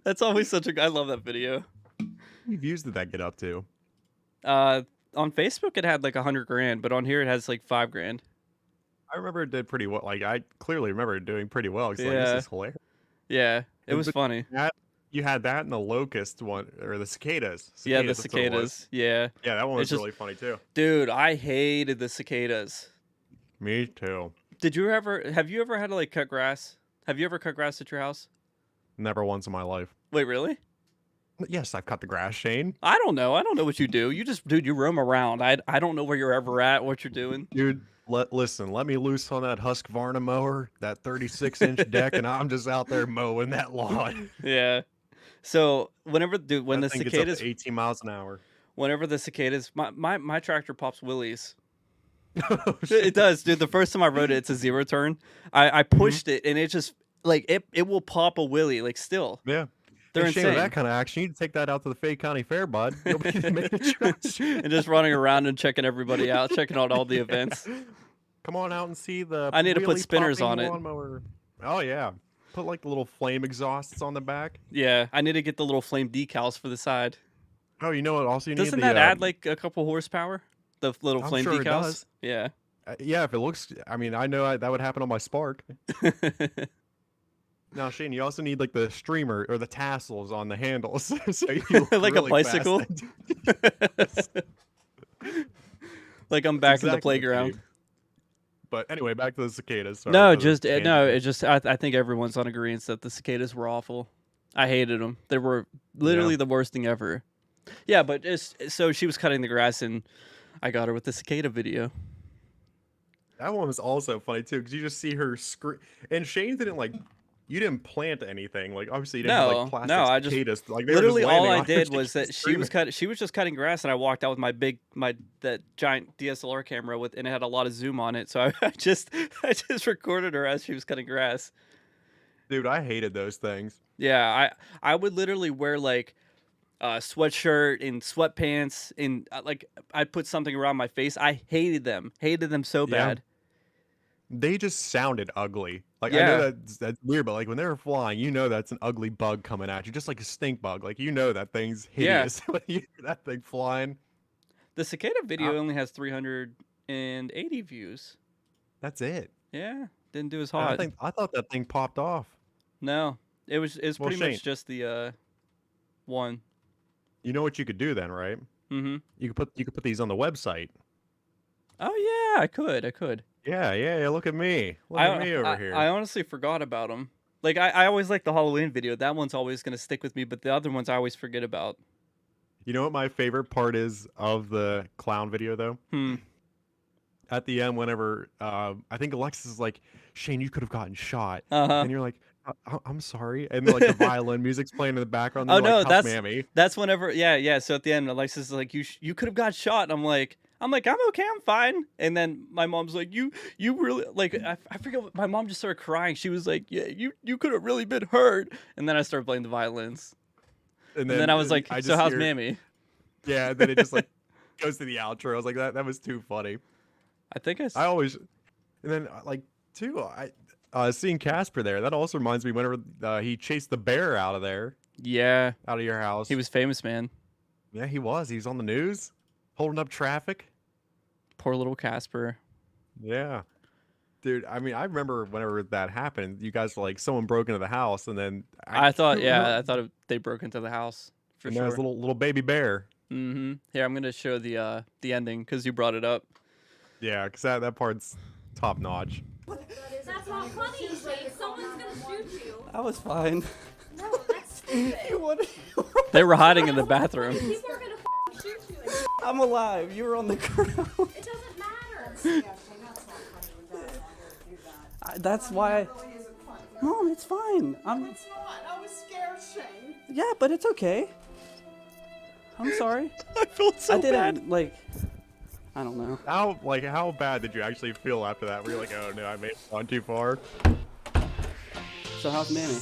Speaker 1: that's always such a. I love that video.
Speaker 2: How many views did that get up to?
Speaker 1: On Facebook it had like 100 grand, but on here it has like 5 grand.
Speaker 2: I remember it did pretty well. Like I clearly remember it doing pretty well. It's like
Speaker 1: Yeah.
Speaker 2: this is hilarious.
Speaker 1: Yeah, it was
Speaker 2: But
Speaker 1: funny.
Speaker 2: You had that and the locust one, or the cicadas.
Speaker 1: Yeah, the
Speaker 2: That's what it was.
Speaker 1: cicadas. Yeah,
Speaker 2: Yeah, that one was
Speaker 1: It's just-
Speaker 2: really funny too.
Speaker 1: dude, I hated the cicadas.
Speaker 2: Me too.
Speaker 1: Have you ever had to like cut grass? Have you ever cut grass at your house?
Speaker 2: Never once in my life.
Speaker 1: Wait, really?
Speaker 2: Yes, I've cut the grass, Shane.
Speaker 1: I don't know what you do. You roam around. I don't know where you're ever at, what you're doing.
Speaker 2: Dude, Listen, let me loose on that Husqvarna mower, that 36-inch deck, and I'm just out there mowing that lawn.
Speaker 1: Yeah. So whenever dude, when
Speaker 2: That
Speaker 1: the
Speaker 2: thing gets up
Speaker 1: cicadas,
Speaker 2: to 18 miles an hour.
Speaker 1: whenever the cicadas, my tractor pops wheelies.
Speaker 2: Oh,
Speaker 1: It
Speaker 2: shit.
Speaker 1: does, dude. The first time I rode it, it's a zero turn. I pushed it, and it just like it will pop a wheelie. Like still,
Speaker 2: Yeah.
Speaker 1: they're
Speaker 2: Hey, Shane, with
Speaker 1: insane.
Speaker 2: that kind of action, you need to take that out to the Fayette County Fair, bud. You'll be making trash.
Speaker 1: And just running around and checking everybody out, checking out all the events.
Speaker 2: Come on out and see the
Speaker 1: I need to put
Speaker 2: wheelie
Speaker 1: spinners
Speaker 2: popping
Speaker 1: on it.
Speaker 2: lawnmower. Oh yeah. Put like the little flame exhausts on the back.
Speaker 1: Yeah, I need to get the little flame decals for the side.
Speaker 2: Oh, you know what? Also, you need
Speaker 1: Doesn't
Speaker 2: the.
Speaker 1: that add like a couple horsepower? The little
Speaker 2: I'm
Speaker 1: flame
Speaker 2: sure it
Speaker 1: decals.
Speaker 2: does.
Speaker 1: Yeah.
Speaker 2: Yeah, if it looks. I mean, I know that would happen on my Spark. Now, Shane, you also need like the streamer or the tassels on the handles, so you look
Speaker 1: Like a
Speaker 2: really fast.
Speaker 1: bicycle. Like I'm
Speaker 2: That's
Speaker 1: back in the
Speaker 2: exactly what you
Speaker 1: playground.
Speaker 2: need. But anyway, back to the cicadas. Sorry
Speaker 1: No,
Speaker 2: for the
Speaker 1: just no.
Speaker 2: tangent.
Speaker 1: It just I think everyone's on agreement that the cicadas were awful. I hated them. They were literally the worst thing ever. Yeah, but just so she was cutting the grass and I got her with the cicada video.
Speaker 2: That one was also funny too, because you just see her scream. And Shane didn't like. You didn't plant anything. Like obviously you didn't have like plastic
Speaker 1: No, I just
Speaker 2: cicadas. Like they were just
Speaker 1: literally all
Speaker 2: landing
Speaker 1: I
Speaker 2: on her,
Speaker 1: did
Speaker 2: she
Speaker 1: was
Speaker 2: kept
Speaker 1: that she was
Speaker 2: screaming.
Speaker 1: she was just cutting grass and I walked out with that giant DSLR camera with and it had a lot of zoom on it. So I just recorded her as she was cutting grass.
Speaker 2: Dude, I hated those things.
Speaker 1: Yeah, I would literally wear like a sweatshirt and sweatpants and like I'd put something around my face. I hated them so
Speaker 2: Yeah.
Speaker 1: bad.
Speaker 2: They just sounded ugly. Like I
Speaker 1: Yeah.
Speaker 2: know that's weird, but like when they were flying, you know that's an ugly bug coming at you, just like a stink bug. Like you know that thing's
Speaker 1: Yeah.
Speaker 2: hideous when you hear that thing flying.
Speaker 1: The cicada video only has 380 views.
Speaker 2: That's it.
Speaker 1: Yeah, didn't do as
Speaker 2: And
Speaker 1: hot.
Speaker 2: I thought that thing popped off.
Speaker 1: No, it's
Speaker 2: Well,
Speaker 1: pretty
Speaker 2: Shane,
Speaker 1: much just the one.
Speaker 2: you know what you could do then, right?
Speaker 1: Mm-hmm.
Speaker 2: You could put these on the website.
Speaker 1: Oh yeah, I could.
Speaker 2: Yeah. Look at me. Look at me over here.
Speaker 1: I honestly forgot about them. Like I always like the Halloween video. That one's always gonna stick with me, but the other ones I always forget about.
Speaker 2: You know what my favorite part is of the clown video though? At the end, whenever I think Alexis is like, Shane, you could have gotten shot,
Speaker 1: Uh-huh.
Speaker 2: and you're like, I'm sorry, and then, like the violin music's playing in the background.
Speaker 1: Oh
Speaker 2: And you're
Speaker 1: no,
Speaker 2: like, how's Mammy?
Speaker 1: that's whenever yeah. So at the end, Alexis is like, you could have got shot. And I'm like I'm okay, I'm fine. And then my mom's like, you really like I forget what my mom just started crying. She was like, yeah, you could have really been hurt. And then I started playing the violins. And then I was like,
Speaker 2: I
Speaker 1: so
Speaker 2: just
Speaker 1: how's
Speaker 2: hear-
Speaker 1: Mammy?
Speaker 2: Yeah, and then it just like goes to the outro. I was like, that was too funny.
Speaker 1: I think
Speaker 2: I always, and then like too, seeing Casper there, that also reminds me whenever he chased the bear out of there,
Speaker 1: yeah,
Speaker 2: out of your house.
Speaker 1: he was famous, man.
Speaker 2: Yeah, he was. He was on the news, holding up traffic.
Speaker 1: Poor little Casper.
Speaker 2: Yeah. Dude, I mean, I remember whenever that happened, you guys were like, someone broke into the house, and then
Speaker 1: I thought they broke into the house for
Speaker 2: and
Speaker 1: sure.
Speaker 2: there was a little baby bear.
Speaker 1: Mm-hmm. Here, I'm gonna show the ending because you brought it up.
Speaker 2: Yeah, because that part's top notch.
Speaker 4: That's not funny, Shane. Someone's gonna shoot you.
Speaker 1: I was fine.
Speaker 4: No, that's stupid.
Speaker 1: They were hiding in the bathroom.
Speaker 4: People are gonna shoot you.
Speaker 1: I'm alive. You were on the ground.
Speaker 4: It doesn't matter.
Speaker 3: Yeah, Shane, that's not funny when Dad's not there to do that.
Speaker 1: That's why.
Speaker 3: Really isn't funny.
Speaker 1: Mom, it's fine.
Speaker 3: It's not. I was scared, Shane.
Speaker 1: Yeah, but it's okay. I'm sorry.
Speaker 2: I felt so
Speaker 1: I didn't like. I don't know.
Speaker 2: How bad did you actually feel after that? Were you like, oh no, I made it gone too far?
Speaker 1: So how's Mammy?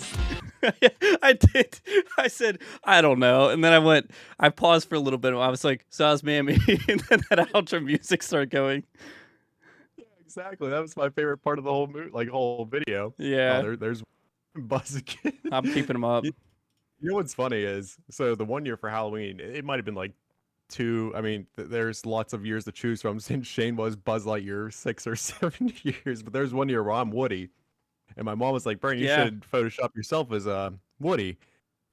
Speaker 1: I did. I said, I don't know. And then I paused for a little bit. I was like, so how's Mammy? And then that outro music started going.
Speaker 2: Yeah, exactly. That was my favorite part of the whole whole video.
Speaker 1: Yeah.
Speaker 2: Oh, there's Buzz again.
Speaker 1: I'm keeping him up.
Speaker 2: You know what's funny is, so the one year for Halloween, it might have been like two. I mean, there's lots of years to choose from since Shane was Buzz Lightyear 6 or 7 years. But there's one year where I'm Woody. And my mom was like, Brian, you
Speaker 1: Yeah.
Speaker 2: should Photoshop yourself as Woody.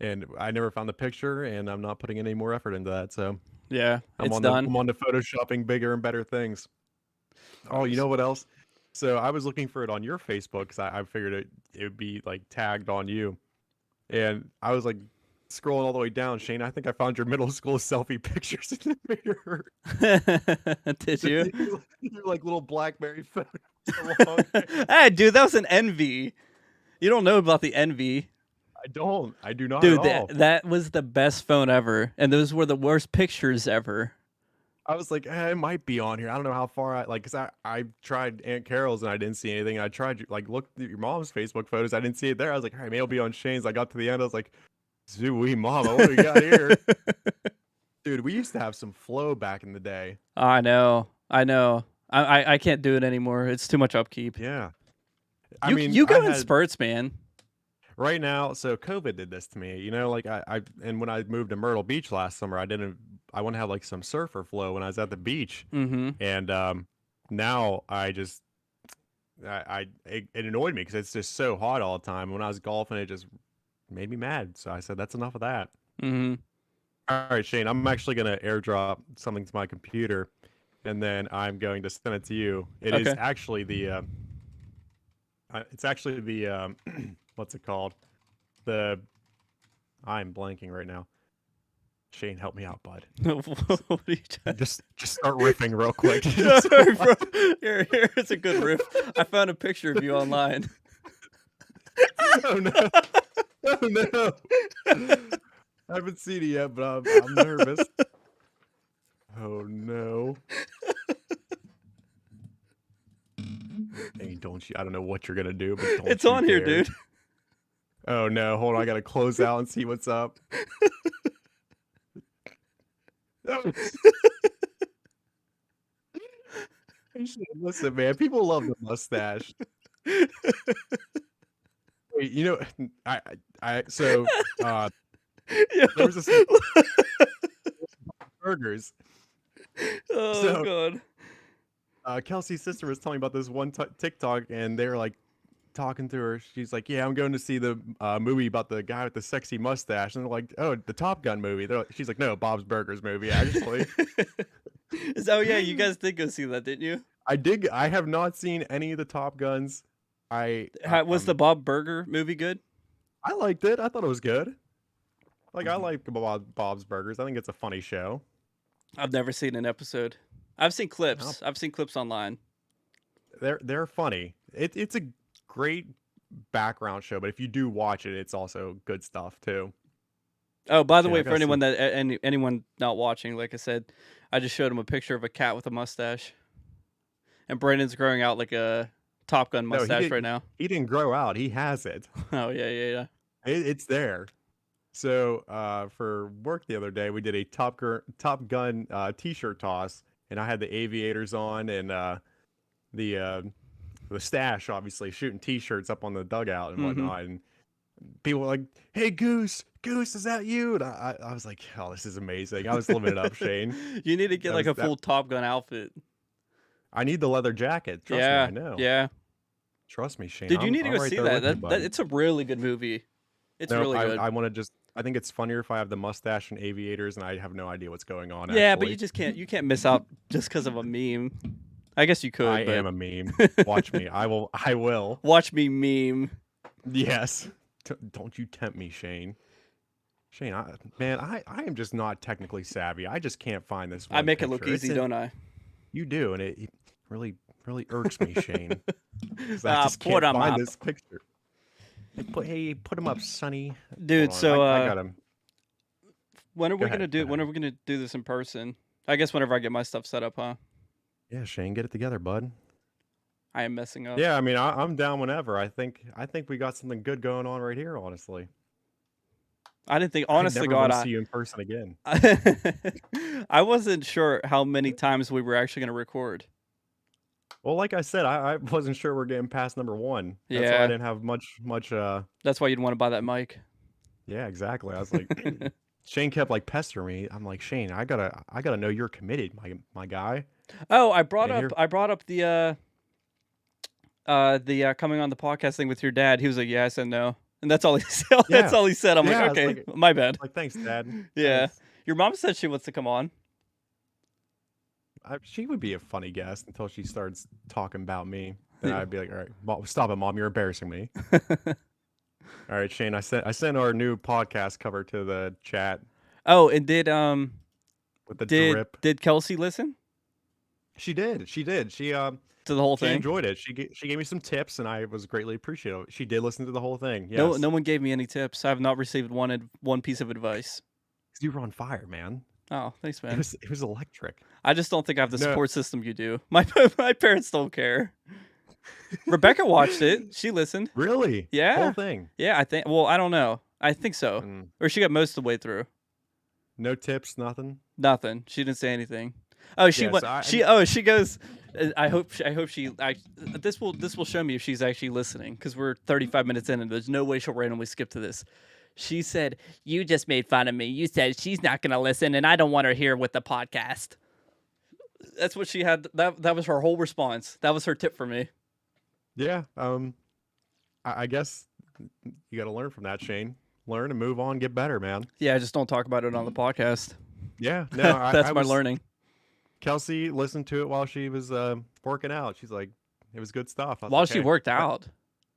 Speaker 2: And I never found the picture, and I'm not putting any more effort into that. So
Speaker 1: Yeah,
Speaker 2: I'm
Speaker 1: it's
Speaker 2: on
Speaker 1: done.
Speaker 2: I'm on to photoshopping bigger and better things. Oh, you know what else? So I was looking for it on your Facebook because I figured it would be like tagged on you. And I was like scrolling all the way down, Shane. I think I found your middle school selfie pictures in the mirror.
Speaker 1: Did you?
Speaker 2: You're like little BlackBerry photos along there.
Speaker 1: Hey, dude, that was an envy. You don't know about the envy.
Speaker 2: I don't. I do not
Speaker 1: Dude,
Speaker 2: at
Speaker 1: that
Speaker 2: all.
Speaker 1: that was the best phone ever, and those were the worst pictures ever.
Speaker 2: I was like, it might be on here. I don't know how far cause I tried Aunt Carol's and I didn't see anything. I tried like looked at your mom's Facebook photos. I didn't see it there. I was like, all right, maybe it'll be on Shane's. I got to the end. I was like, Zooey mama, what do we got here? Dude, we used to have some flow back in the day.
Speaker 1: I know. I can't do it anymore. It's too much upkeep.
Speaker 2: Yeah.
Speaker 1: You go in
Speaker 2: had,
Speaker 1: spurts, man.
Speaker 2: right now, so COVID did this to me. You know, like and when I moved to Myrtle Beach last summer, I want to have like some surfer flow when I was at the beach.
Speaker 1: Mm-hmm.
Speaker 2: And now it annoyed me because it's just so hot all the time. When I was golfing, it just made me mad. So I said, that's enough of that.
Speaker 1: Mm-hmm.
Speaker 2: All right, Shane, I'm actually going to airdrop something to my computer and then I'm going to send it to you. It is
Speaker 1: Okay.
Speaker 2: actually the what's it called? I'm blanking right now. Shane, help me out, bud.
Speaker 1: What are you trying?
Speaker 2: Just start riffing real quick.
Speaker 1: Sorry, bro. Here's a good riff. I found a picture of you online.
Speaker 2: Oh no! Oh no! I haven't seen it yet, but I'm nervous. Oh no! Hey, don't you? I don't know what you're gonna do, but don't
Speaker 1: It's
Speaker 2: you
Speaker 1: on here,
Speaker 2: dare.
Speaker 1: dude.
Speaker 2: Oh no! Hold on, I gotta close out and see what's up. Oh. Listen, man, people love the mustache. Wait, you know, so
Speaker 1: Yo.
Speaker 2: there was this burgers.
Speaker 1: Oh
Speaker 2: So-
Speaker 1: god.
Speaker 2: Kelsey's sister was telling me about this one TikTok, and they were like talking to her. She's like, "Yeah, I'm going to see the movie about the guy with the sexy mustache." And they're like, "Oh, the Top Gun movie." She's like, "No, Bob's Burgers movie, actually."
Speaker 1: Oh yeah, you guys did go see that, didn't you?
Speaker 2: I have not seen any of the Top Guns.
Speaker 1: Was the Bob Burger movie good?
Speaker 2: I liked it. I thought it was good. Like I like Bob's Burgers. I think it's a funny show.
Speaker 1: I've never seen an episode. I've seen clips. I've seen clips online.
Speaker 2: They're funny. It's a great background show, but if you do watch it, it's also good stuff too.
Speaker 1: Oh, by the
Speaker 2: Yeah,
Speaker 1: way,
Speaker 2: I
Speaker 1: for
Speaker 2: gotta
Speaker 1: anyone anyone not watching, like I said, I just showed him a picture of a cat with a mustache, and Brandon's growing out like a Top Gun
Speaker 2: No, he
Speaker 1: mustache
Speaker 2: didn't-
Speaker 1: right now.
Speaker 2: He didn't grow out. He has it.
Speaker 1: Oh yeah.
Speaker 2: It's there. So for work the other day, we did a Top Gun T-shirt toss, and I had the aviators on and the stash, obviously shooting T-shirts up on the dugout and
Speaker 1: Mhm.
Speaker 2: whatnot. And people were like, "Hey, Goose, is that you?" And I was like, "Oh, this is amazing." I was living it up, Shane.
Speaker 1: You need to get
Speaker 2: That
Speaker 1: like
Speaker 2: was-
Speaker 1: a full Top Gun outfit.
Speaker 2: I need the leather jacket. Trust me, I know.
Speaker 1: Yeah.
Speaker 2: Trust me, Shane.
Speaker 1: Dude, you need to
Speaker 2: I'm
Speaker 1: go
Speaker 2: right
Speaker 1: see
Speaker 2: there
Speaker 1: that.
Speaker 2: with you,
Speaker 1: That
Speaker 2: bud.
Speaker 1: it's a really good movie. It's
Speaker 2: No,
Speaker 1: really good.
Speaker 2: I want to just. I think it's funnier if I have the mustache and aviators, and I have no idea what's going on.
Speaker 1: Yeah, but
Speaker 2: actually.
Speaker 1: you just can't miss out just because of a meme. I guess you could.
Speaker 2: I
Speaker 1: but
Speaker 2: am a meme. Watch me. I will.
Speaker 1: watch me meme.
Speaker 2: Yes. Don't you tempt me, Shane. Shane, I am just not technically savvy. I just can't find this.
Speaker 1: I
Speaker 2: one
Speaker 1: make it look
Speaker 2: picture. It's
Speaker 1: easy,
Speaker 2: in-
Speaker 1: don't I?
Speaker 2: You do, and it really irks me, Shane. 'Cause I
Speaker 1: Ah,
Speaker 2: just
Speaker 1: put
Speaker 2: can't
Speaker 1: 'em
Speaker 2: find
Speaker 1: up.
Speaker 2: this picture. Put him up, Sonny.
Speaker 1: Dude,
Speaker 2: Hold on,
Speaker 1: so
Speaker 2: I got him.
Speaker 1: when are
Speaker 2: Go
Speaker 1: we gonna
Speaker 2: ahead,
Speaker 1: do?
Speaker 2: go
Speaker 1: When are
Speaker 2: ahead.
Speaker 1: we gonna do this in person? I guess whenever I get my stuff set up, huh?
Speaker 2: Yeah, Shane, get it together, bud.
Speaker 1: I am messing up.
Speaker 2: Yeah, I mean, I'm down whenever. I think we got something good going on right here. Honestly,
Speaker 1: I didn't think. Honest
Speaker 2: I
Speaker 1: to
Speaker 2: never
Speaker 1: God,
Speaker 2: want to see you in person again.
Speaker 1: I wasn't sure how many times we were actually gonna record.
Speaker 2: Well, like I said, I wasn't sure we're getting past number 1. That's why
Speaker 1: Yeah.
Speaker 2: I didn't have much.
Speaker 1: That's why you'd want to buy that mic.
Speaker 2: Yeah, exactly. I was like, Shane kept like pestering me. I'm like, Shane, I gotta know you're committed, my guy.
Speaker 1: Oh, I brought
Speaker 2: And
Speaker 1: up the coming on the podcast thing with your dad. He was like, "Yeah," I said no, and that's all he said. That's
Speaker 2: Yeah.
Speaker 1: all he said. I'm
Speaker 2: Yeah, I
Speaker 1: like,
Speaker 2: was
Speaker 1: "Okay,
Speaker 2: like-
Speaker 1: my bad."
Speaker 2: Like, thanks, Dad.
Speaker 1: Yeah.
Speaker 2: Thanks.
Speaker 1: Your mom said she wants to come on.
Speaker 2: She would be a funny guest until she starts talking about me. Then I'd be like, all right, Mom, stop it, Mom. You're embarrassing me. All right, Shane. I sent our new podcast cover to the chat
Speaker 1: Oh, and did
Speaker 2: with the
Speaker 1: did
Speaker 2: drip.
Speaker 1: did Kelsey listen
Speaker 2: She did. She did.
Speaker 1: to the whole
Speaker 2: She
Speaker 1: thing?
Speaker 2: enjoyed it. She gave me some tips, and I was greatly appreciative. She did listen to the whole thing.
Speaker 1: No,
Speaker 2: Yes.
Speaker 1: no one gave me any tips. I have not received one piece of advice.
Speaker 2: 'Cause you were on fire, man.
Speaker 1: Oh, thanks,
Speaker 2: It
Speaker 1: man.
Speaker 2: was electric.
Speaker 1: I just don't think I have the
Speaker 2: No.
Speaker 1: support system you do. My parents don't care. Rebecca watched it. She listened.
Speaker 2: Really?
Speaker 1: Yeah.
Speaker 2: Whole thing.
Speaker 1: Yeah, I think. Well, I don't know. I think so.
Speaker 2: Mm.
Speaker 1: Or she got most of the way through.
Speaker 2: No tips, nothing.
Speaker 1: Nothing. She didn't say anything. Oh, she
Speaker 2: Yeah,
Speaker 1: went.
Speaker 2: so
Speaker 1: She goes. I hope she. This will show me if she's actually listening because we're 35 minutes in and there's no way she'll randomly skip to this. She said, "You just made fun of me. You said she's not gonna listen, and I don't want her here with the podcast." That's what she had. That was her whole response. That was her tip for me.
Speaker 2: Yeah. I guess you got to learn from that, Shane. Learn and move on, get better, man.
Speaker 1: Yeah, just don't talk about it on the podcast.
Speaker 2: Yeah. No,
Speaker 1: That's
Speaker 2: I
Speaker 1: my
Speaker 2: was,
Speaker 1: learning.
Speaker 2: Kelsey listened to it while she was working out. She's like, it was good stuff. I was
Speaker 1: While
Speaker 2: like,
Speaker 1: she
Speaker 2: "Hey."
Speaker 1: worked out,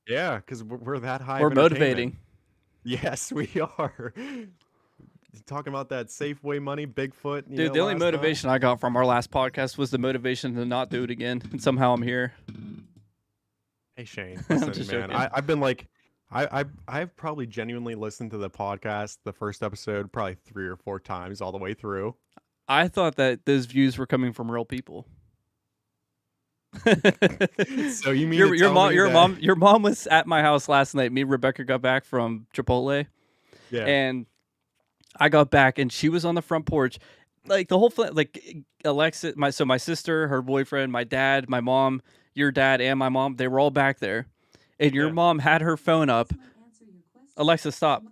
Speaker 2: Yeah, because we're that high.
Speaker 1: we're
Speaker 2: of entertainment.
Speaker 1: motivating.
Speaker 2: Yes, we are. Talking about that Safeway money, Bigfoot.
Speaker 1: Dude, the only motivation I got from our last podcast was the motivation to not do it again, and somehow I'm here.
Speaker 2: Hey Shane,
Speaker 1: I'm
Speaker 2: listen,
Speaker 1: just
Speaker 2: man.
Speaker 1: joking.
Speaker 2: I've been like, I've probably genuinely listened to the podcast, the first episode, probably 3 or 4 times all the way through.
Speaker 1: I thought that those views were coming from real people.
Speaker 2: So you mean
Speaker 1: your
Speaker 2: to tell
Speaker 1: mom
Speaker 2: me
Speaker 1: your
Speaker 2: that-
Speaker 1: mom your mom was at my house last night. Me and Rebecca got back from Chipotle,
Speaker 2: Yeah.
Speaker 1: and I got back and she was on the front porch, like the whole like Alexa, my sister, her boyfriend, my dad, my mom, your dad, and my mom. They were all back there, and your
Speaker 2: Yeah.
Speaker 1: mom had her phone up. Alexa, stop.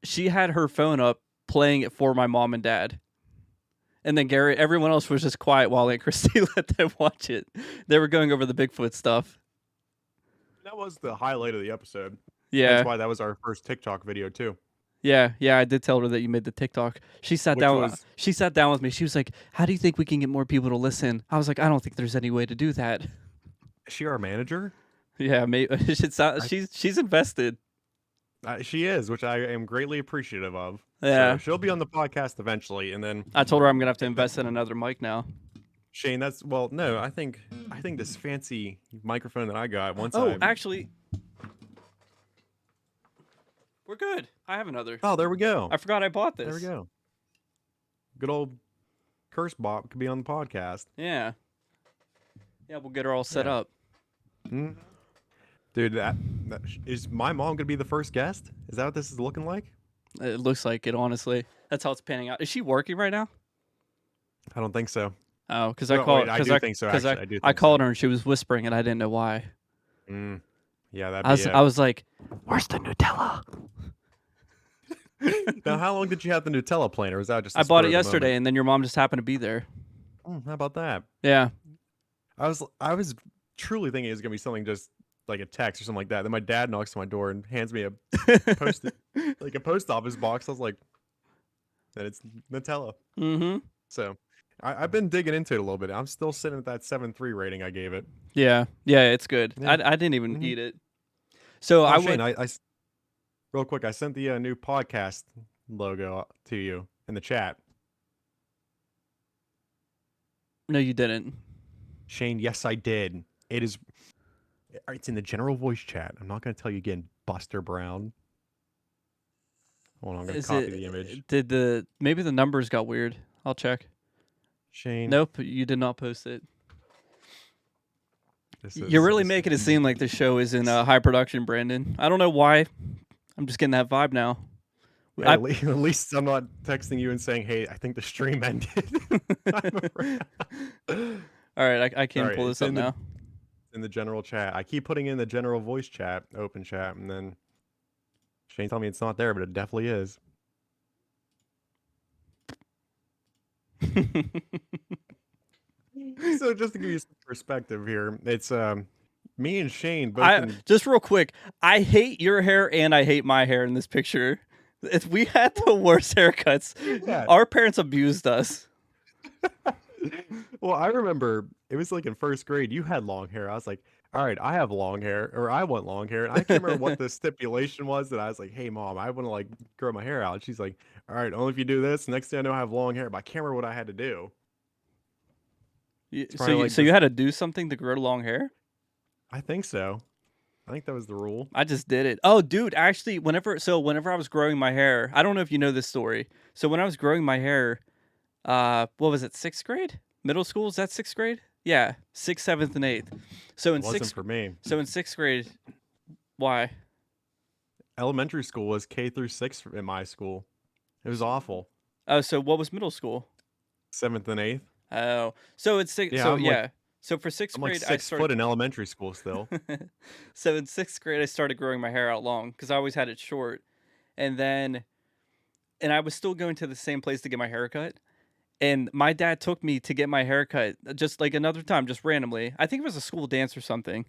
Speaker 1: She had her phone up playing it for my mom and dad. And then everyone else was just quiet while Aunt Christy let them watch it. They were going over the Bigfoot stuff.
Speaker 2: That was the highlight of the episode.
Speaker 1: Yeah.
Speaker 2: That's why that was our first TikTok video too.
Speaker 1: Yeah, I did tell her that you made the TikTok. She sat
Speaker 2: Which
Speaker 1: down.
Speaker 2: was-
Speaker 1: She sat down with me. She was like, "How do you think we can get more people to listen?" I was like, "I don't think there's any way to do that."
Speaker 2: Is she our manager?
Speaker 1: Yeah, maybe it should sound. She's invested.
Speaker 2: She is, which I am greatly appreciative of.
Speaker 1: Yeah.
Speaker 2: So she'll be on the podcast eventually, and then
Speaker 1: I told her I'm gonna have to invest in another mic now.
Speaker 2: Shane, no, I think this fancy microphone that I got one
Speaker 1: Oh,
Speaker 2: time.
Speaker 1: actually, we're good. I have another.
Speaker 2: Oh, there we go.
Speaker 1: I forgot I bought this.
Speaker 2: There we go. Good old curse bot could be on the podcast.
Speaker 1: Yeah. Yeah, we'll get her all set
Speaker 2: Yeah.
Speaker 1: up.
Speaker 2: Mm. Dude, is my mom gonna be the first guest? Is that what this is looking like?
Speaker 1: It looks like it, honestly. That's how it's panning out. Is she working right now?
Speaker 2: I don't think so.
Speaker 1: Oh, because
Speaker 2: No,
Speaker 1: I called.
Speaker 2: wait, I
Speaker 1: Because
Speaker 2: do think so, actually. I do
Speaker 1: I
Speaker 2: think
Speaker 1: called
Speaker 2: so.
Speaker 1: her and she was whispering, and I didn't know why.
Speaker 2: Mm. Yeah, that'd
Speaker 1: I
Speaker 2: be
Speaker 1: was,
Speaker 2: it.
Speaker 1: I was like, "Where's the Nutella?"
Speaker 2: Now, how long did you have the Nutella plan, or was that just?
Speaker 1: I bought it yesterday, and then your mom just happened to be there.
Speaker 2: How about that?
Speaker 1: Yeah.
Speaker 2: I was truly thinking it was gonna be something just like a text or something like that. Then my dad knocks on my door and hands me a post office box. I was like, and it's Nutella.
Speaker 1: Mm-hmm.
Speaker 2: So I've been digging into it a little bit. I'm still sitting at that 7.3 rating I gave it.
Speaker 1: Yeah. Yeah, it's good.
Speaker 2: Yeah.
Speaker 1: I didn't even
Speaker 2: Mhm.
Speaker 1: eat it. So I
Speaker 2: Shane,
Speaker 1: went.
Speaker 2: real quick, I sent the new podcast logo to you in the chat.
Speaker 1: No, you didn't.
Speaker 2: Shane, yes, I did. It's in the general voice chat. I'm not going to tell you again, Buster Brown. Hold on, I'm going to copy the image.
Speaker 1: Maybe the numbers got weird? I'll check.
Speaker 2: Shane.
Speaker 1: Nope, you did not post it.
Speaker 2: This
Speaker 1: You're really
Speaker 2: is-
Speaker 1: making it seem like the show is in high production, Brandon. I don't know why. I'm just getting that vibe now.
Speaker 2: Hey,
Speaker 1: I-
Speaker 2: at least I'm not texting you and saying, hey, I think the stream ended.
Speaker 1: All right, I can't
Speaker 2: Alright,
Speaker 1: pull
Speaker 2: it's
Speaker 1: this up
Speaker 2: in the-
Speaker 1: now.
Speaker 2: In the general chat. I keep putting in the general voice chat, open chat, and then Shane told me it's not there, but it definitely is. So just to give you some perspective here, it's me and Shane both
Speaker 1: Just real quick, I hate your hair and I hate my hair in this picture. We had the worst haircuts.
Speaker 2: Yeah.
Speaker 1: Our parents abused us.
Speaker 2: Well, I remember it was like in first grade. You had long hair. I was like, all right, I have long hair, or I want long hair, and I can't remember what the stipulation was. That I was like, hey mom, I want to like grow my hair out. And she's like, all right, only if you do this. Next thing I know, I have long hair, but I can't remember what I had to do. It's
Speaker 1: So
Speaker 2: probably
Speaker 1: you
Speaker 2: like
Speaker 1: so you
Speaker 2: this.
Speaker 1: had to do something to grow long hair?
Speaker 2: I think so. I think that was the rule.
Speaker 1: I just did it. Oh, dude, actually, whenever I was growing my hair, I don't know if you know this story. So when I was growing my hair, what was it, 6th grade? Middle school? Is that 6th grade? Yeah, 6th, 7th, and 8th. So
Speaker 2: It wasn't for me.
Speaker 1: in 6th grade, why?
Speaker 2: Elementary school was K through 6 in my school. It was awful.
Speaker 1: Oh, so what was middle school?
Speaker 2: 7th and 8th.
Speaker 1: Oh, so it's six.
Speaker 2: Yeah,
Speaker 1: So
Speaker 2: I'm like
Speaker 1: yeah, so for 6th
Speaker 2: I'm like
Speaker 1: grade, I
Speaker 2: 6 foot
Speaker 1: started.
Speaker 2: in elementary school still.
Speaker 1: So in 6th grade, I started growing my hair out long because I always had it short, and I was still going to the same place to get my hair cut. And my dad took me to get my hair cut just like another time, just randomly. I think it was a school dance or something.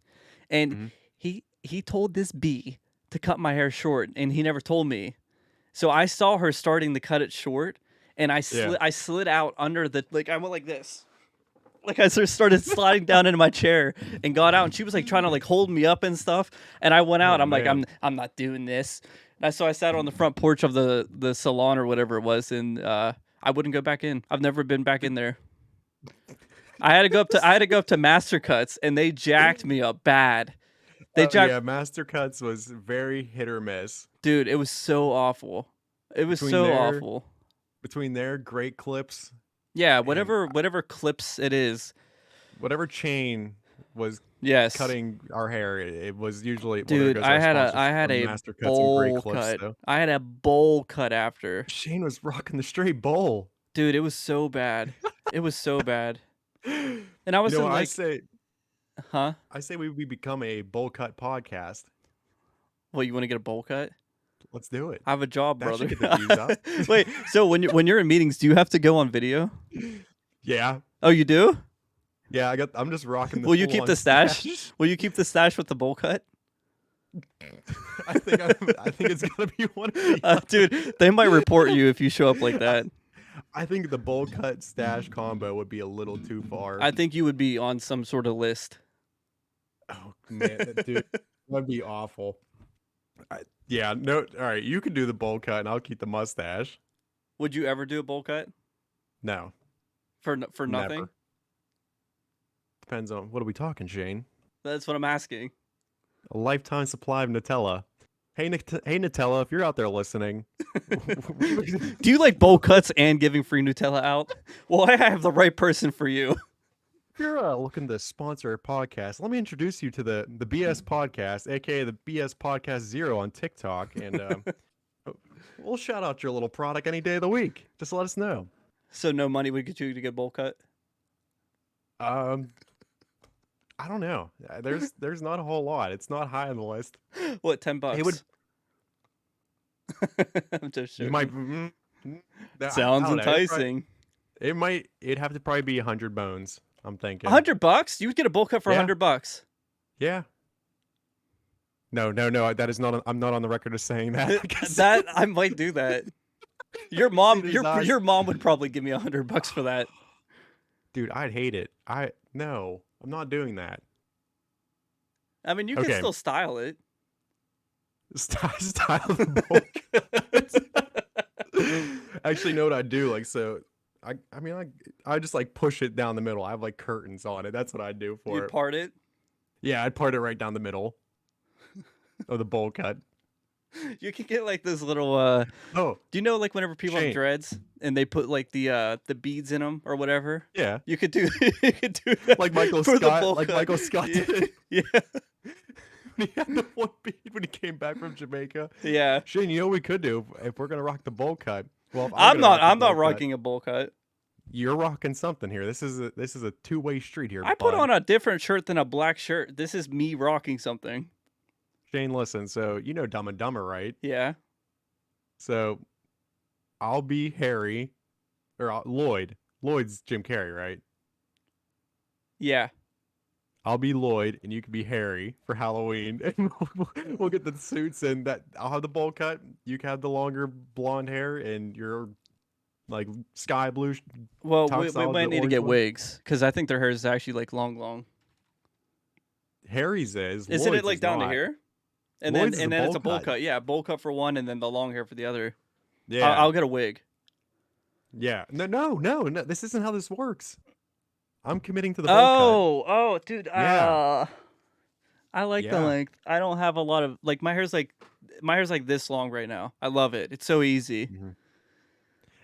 Speaker 1: And
Speaker 2: Mhm.
Speaker 1: he told this bee to cut my hair short, and he never told me. So I saw her starting to cut it short, and
Speaker 2: Yeah.
Speaker 1: I slid out under the, like I went like this. Like I started sliding down into my chair and got out, and she was like trying to like hold me up and stuff. And I went out.
Speaker 2: Oh
Speaker 1: I'm like,
Speaker 2: man.
Speaker 1: I'm not doing this. So I sat on the front porch of the salon or whatever it was, and I wouldn't go back in. I've never been back in there. I had to go up to Master Cuts, and they jacked me up bad. They jacked,
Speaker 2: Yeah, Master Cuts was very hit or miss.
Speaker 1: dude. It was so awful. It was
Speaker 2: Between
Speaker 1: so
Speaker 2: their
Speaker 1: awful.
Speaker 2: between their great clips
Speaker 1: Yeah,
Speaker 2: and
Speaker 1: whatever clips it is.
Speaker 2: whatever chain was
Speaker 1: Yes.
Speaker 2: cutting our hair, it was usually well. There
Speaker 1: Dude,
Speaker 2: goes our
Speaker 1: I
Speaker 2: sponsorship
Speaker 1: had
Speaker 2: from
Speaker 1: a
Speaker 2: Master Cuts and great
Speaker 1: bowl
Speaker 2: clips
Speaker 1: cut.
Speaker 2: though.
Speaker 1: I had a bowl cut after.
Speaker 2: Shane was rocking the straight bowl.
Speaker 1: Dude, it was so bad. It was so bad.
Speaker 2: You
Speaker 1: And I was
Speaker 2: know,
Speaker 1: in like, huh?
Speaker 2: I say we become a bowl cut podcast.
Speaker 1: Well, you want to get a bowl cut?
Speaker 2: Let's do it.
Speaker 1: I have a job,
Speaker 2: That
Speaker 1: brother.
Speaker 2: should get the views up.
Speaker 1: Wait, so when you're in meetings, do you have to go on video?
Speaker 2: Yeah,
Speaker 1: Oh, you do?
Speaker 2: yeah. I'm just rocking the.
Speaker 1: Will you keep
Speaker 2: full-on
Speaker 1: the stash? Will you keep the stash with the bowl cut?
Speaker 2: I think it's gonna be one of the.
Speaker 1: Dude, they might report you if you show up like that.
Speaker 2: I think the bowl cut stash combo would be a little too far.
Speaker 1: I think you would be on some sort of list.
Speaker 2: Oh man, dude, that'd be awful. Yeah, no. All right, you can do the bowl cut, and I'll keep the mustache.
Speaker 1: Would you ever do a bowl cut
Speaker 2: No,
Speaker 1: for nothing?
Speaker 2: never. Depends on what are we talking, Shane?
Speaker 1: That's what I'm asking.
Speaker 2: A lifetime supply of Nutella. Hey, hey Nutella, if you're out there listening,
Speaker 1: Do you like bowl cuts and giving free Nutella out? Well, I have the right person for you.
Speaker 2: if you're looking to sponsor a podcast, let me introduce you to the BS Podcast, aka the BS Podcast Zero on TikTok, and we'll shout out your little product any day of the week. Just let us know.
Speaker 1: So no money would get you to get a bowl cut?
Speaker 2: I don't know. There's not a whole lot. It's not high on the list.
Speaker 1: What, $10?
Speaker 2: He would.
Speaker 1: I'm just
Speaker 2: You
Speaker 1: joking.
Speaker 2: might. I
Speaker 1: Sounds
Speaker 2: don't know.
Speaker 1: enticing.
Speaker 2: It might. It'd have to probably be 100 bones. I'm thinking.
Speaker 1: $100? You would get a bowl cut for
Speaker 2: Yeah.
Speaker 1: $100.
Speaker 2: Yeah. No. That is not. I'm not on the record as saying that. because-
Speaker 1: That I might do that. Your mom,
Speaker 2: his eyes.
Speaker 1: your mom would probably give me $100 for that.
Speaker 2: Dude, I'd hate it. No. I'm not doing that.
Speaker 1: I mean, you can
Speaker 2: Okay.
Speaker 1: still style it.
Speaker 2: Style the bowl. Actually, know what I do? Like, so I mean, I just like push it down the middle. I have like curtains on it. That's what I do for
Speaker 1: You
Speaker 2: it.
Speaker 1: part it.
Speaker 2: Yeah, I'd part it right down the middle of the bowl cut.
Speaker 1: You can get like this little.
Speaker 2: Oh,
Speaker 1: Do you know like whenever people have
Speaker 2: Shane.
Speaker 1: dreads and they put like the beads in them or whatever?
Speaker 2: yeah.
Speaker 1: You could do you could do that
Speaker 2: Like Michael
Speaker 1: for the
Speaker 2: Scott.
Speaker 1: bowl
Speaker 2: Like
Speaker 1: cut.
Speaker 2: Michael Scott
Speaker 1: Yeah.
Speaker 2: did.
Speaker 1: Yeah,
Speaker 2: When he had the one bead when he came back from Jamaica.
Speaker 1: yeah.
Speaker 2: Shane, you know what we could do if we're gonna rock the bowl cut? Well, if
Speaker 1: I'm
Speaker 2: gonna rock
Speaker 1: not.
Speaker 2: the
Speaker 1: I'm not
Speaker 2: bowl cut,
Speaker 1: rocking a bowl cut.
Speaker 2: You're rocking something here. This is a two-way street here.
Speaker 1: I put
Speaker 2: bud.
Speaker 1: on a different shirt than a black shirt. This is me rocking something.
Speaker 2: Shane, listen. So you know Dumb and Dumber, right?
Speaker 1: Yeah.
Speaker 2: So I'll be Harry, or Lloyd. Lloyd's Jim Carrey, right?
Speaker 1: Yeah.
Speaker 2: I'll be Lloyd, and you can be Harry for Halloween, and we'll get the suits, and that I'll have the bowl cut. You can have the longer blonde hair, and your like sky blue.
Speaker 1: Well,
Speaker 2: Talk
Speaker 1: we
Speaker 2: solid,
Speaker 1: might
Speaker 2: the
Speaker 1: need to
Speaker 2: orange
Speaker 1: get
Speaker 2: one?
Speaker 1: wigs because I think their hair is actually like long.
Speaker 2: Harry's is.
Speaker 1: Isn't
Speaker 2: Lloyd's
Speaker 1: it like
Speaker 2: is
Speaker 1: down to
Speaker 2: not.
Speaker 1: here? And
Speaker 2: Lloyd's
Speaker 1: then
Speaker 2: is a
Speaker 1: it's a
Speaker 2: bowl
Speaker 1: bowl
Speaker 2: cut.
Speaker 1: cut. Yeah, bowl cut for one, and then the long hair for the other.
Speaker 2: Yeah.
Speaker 1: I'll get a wig.
Speaker 2: Yeah. No. This isn't how this works. I'm committing to the bowl cut.
Speaker 1: Oh, dude.
Speaker 2: Yeah.
Speaker 1: I like the
Speaker 2: Yeah.
Speaker 1: length. I don't have a lot of like my hair's like this long right now. I love it. It's so easy.
Speaker 2: Mhm.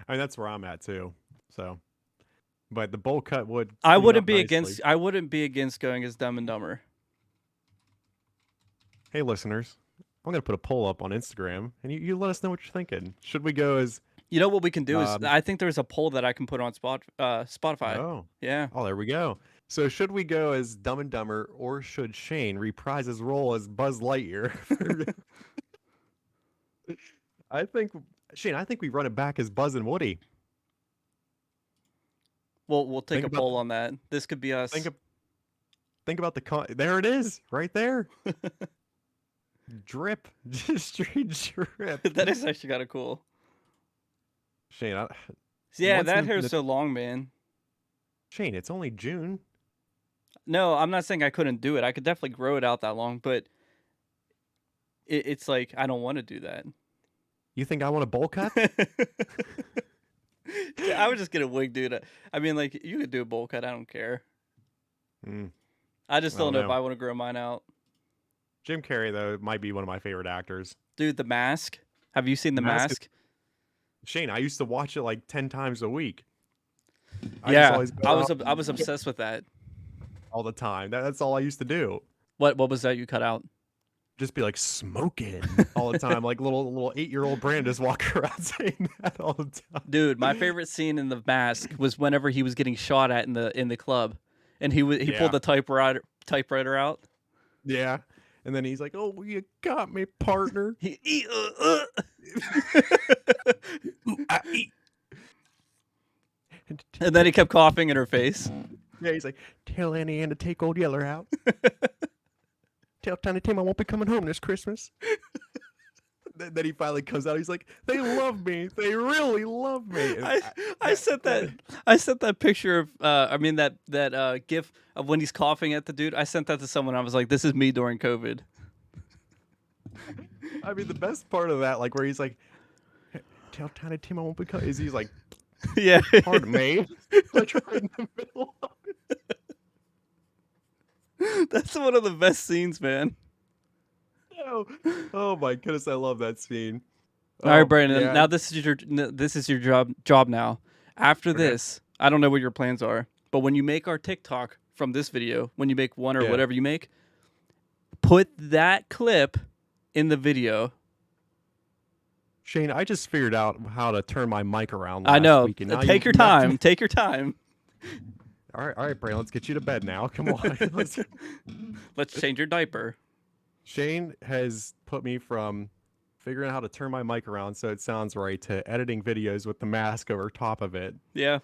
Speaker 2: I mean, that's where I'm at too. So, but the bowl cut would.
Speaker 1: I
Speaker 2: clean
Speaker 1: wouldn't
Speaker 2: up
Speaker 1: be
Speaker 2: nicely.
Speaker 1: against. I wouldn't be against going as Dumb and Dumber.
Speaker 2: Hey, listeners, I'm gonna put a poll up on Instagram, and you let us know what you're thinking. Should we go as?
Speaker 1: You know what we can do is
Speaker 2: Um,
Speaker 1: I think there's a poll that I can put on Spotify.
Speaker 2: Oh,
Speaker 1: Yeah.
Speaker 2: oh, there we go. So, should we go as Dumb and Dumber, or should Shane reprise his role as Buzz Lightyear? I think Shane. I think we run it back as Buzz and Woody.
Speaker 1: We'll take
Speaker 2: Think
Speaker 1: a
Speaker 2: about
Speaker 1: poll on that. This could be us.
Speaker 2: Think about the there it is, right there. Drip, just straight drip.
Speaker 1: That is actually kind of cool.
Speaker 2: Shane,
Speaker 1: Yeah,
Speaker 2: Once
Speaker 1: that
Speaker 2: the-
Speaker 1: hair's
Speaker 2: the-
Speaker 1: so long, man.
Speaker 2: Shane, it's only June.
Speaker 1: No, I'm not saying I couldn't do it. I could definitely grow it out that long, but it's like I don't want to do that.
Speaker 2: You think I want a bowl cut?
Speaker 1: Yeah, I would just get a wig, dude. I mean, like you could do a bowl cut. I don't care.
Speaker 2: Mm.
Speaker 1: I just
Speaker 2: I
Speaker 1: don't
Speaker 2: don't
Speaker 1: know if
Speaker 2: know.
Speaker 1: I want to grow mine out.
Speaker 2: Jim Carrey, though, might be one of my favorite actors.
Speaker 1: Dude, The Mask. Have you seen The
Speaker 2: Mask is-
Speaker 1: Mask?
Speaker 2: Shane, I used to watch it like 10 times a week. I just
Speaker 1: Yeah,
Speaker 2: always go
Speaker 1: I was
Speaker 2: out
Speaker 1: I was obsessed with that.
Speaker 2: all the time. That's all I used to do.
Speaker 1: What was that you cut out?
Speaker 2: Just be like smoking all the time, like little 8-year-old Brandon just walking around saying that all the time.
Speaker 1: Dude, my favorite scene in The Mask was whenever he was getting shot at in the club, and he
Speaker 2: Yeah.
Speaker 1: pulled the typewriter out.
Speaker 2: Yeah, and then he's like, "Oh, you got me, partner."
Speaker 1: And then he kept coughing in her face.
Speaker 2: Yeah, he's like, "Tell Annie Ann to take Old Yeller out. Tell Tiny Tim I won't be coming home this Christmas." Then he finally comes out. He's like, "They love me. They really love me." And
Speaker 1: I sent that picture of that gif of when he's coughing at the dude. I sent that to someone. I was like, "This is me during COVID."
Speaker 2: I mean, the best part of that, like where he's like, "Tell Tiny Tim I won't be coming," is he's like,
Speaker 1: Yeah.
Speaker 2: "Pardon me," like right in the middle of it.
Speaker 1: That's one of the best scenes, man.
Speaker 2: Oh my goodness, I love that scene.
Speaker 1: All right,
Speaker 2: Oh,
Speaker 1: Brandon.
Speaker 2: yeah.
Speaker 1: Now this is your job now. After
Speaker 2: Okay.
Speaker 1: this, I don't know what your plans are, but when you make our TikTok from this video, when you make one or
Speaker 2: Yeah.
Speaker 1: whatever you make, put that clip in the video.
Speaker 2: Shane, I just figured out how to turn my mic around.
Speaker 1: I
Speaker 2: Last
Speaker 1: know.
Speaker 2: Week, and now
Speaker 1: Take your time. Take your time.
Speaker 2: All right, Brandon, let's get you to bed now. Come on.
Speaker 1: Let's change your diaper.
Speaker 2: Shane has put me from figuring out how to turn my mic around so it sounds right to editing videos with the mask over top of it.
Speaker 1: Yeah,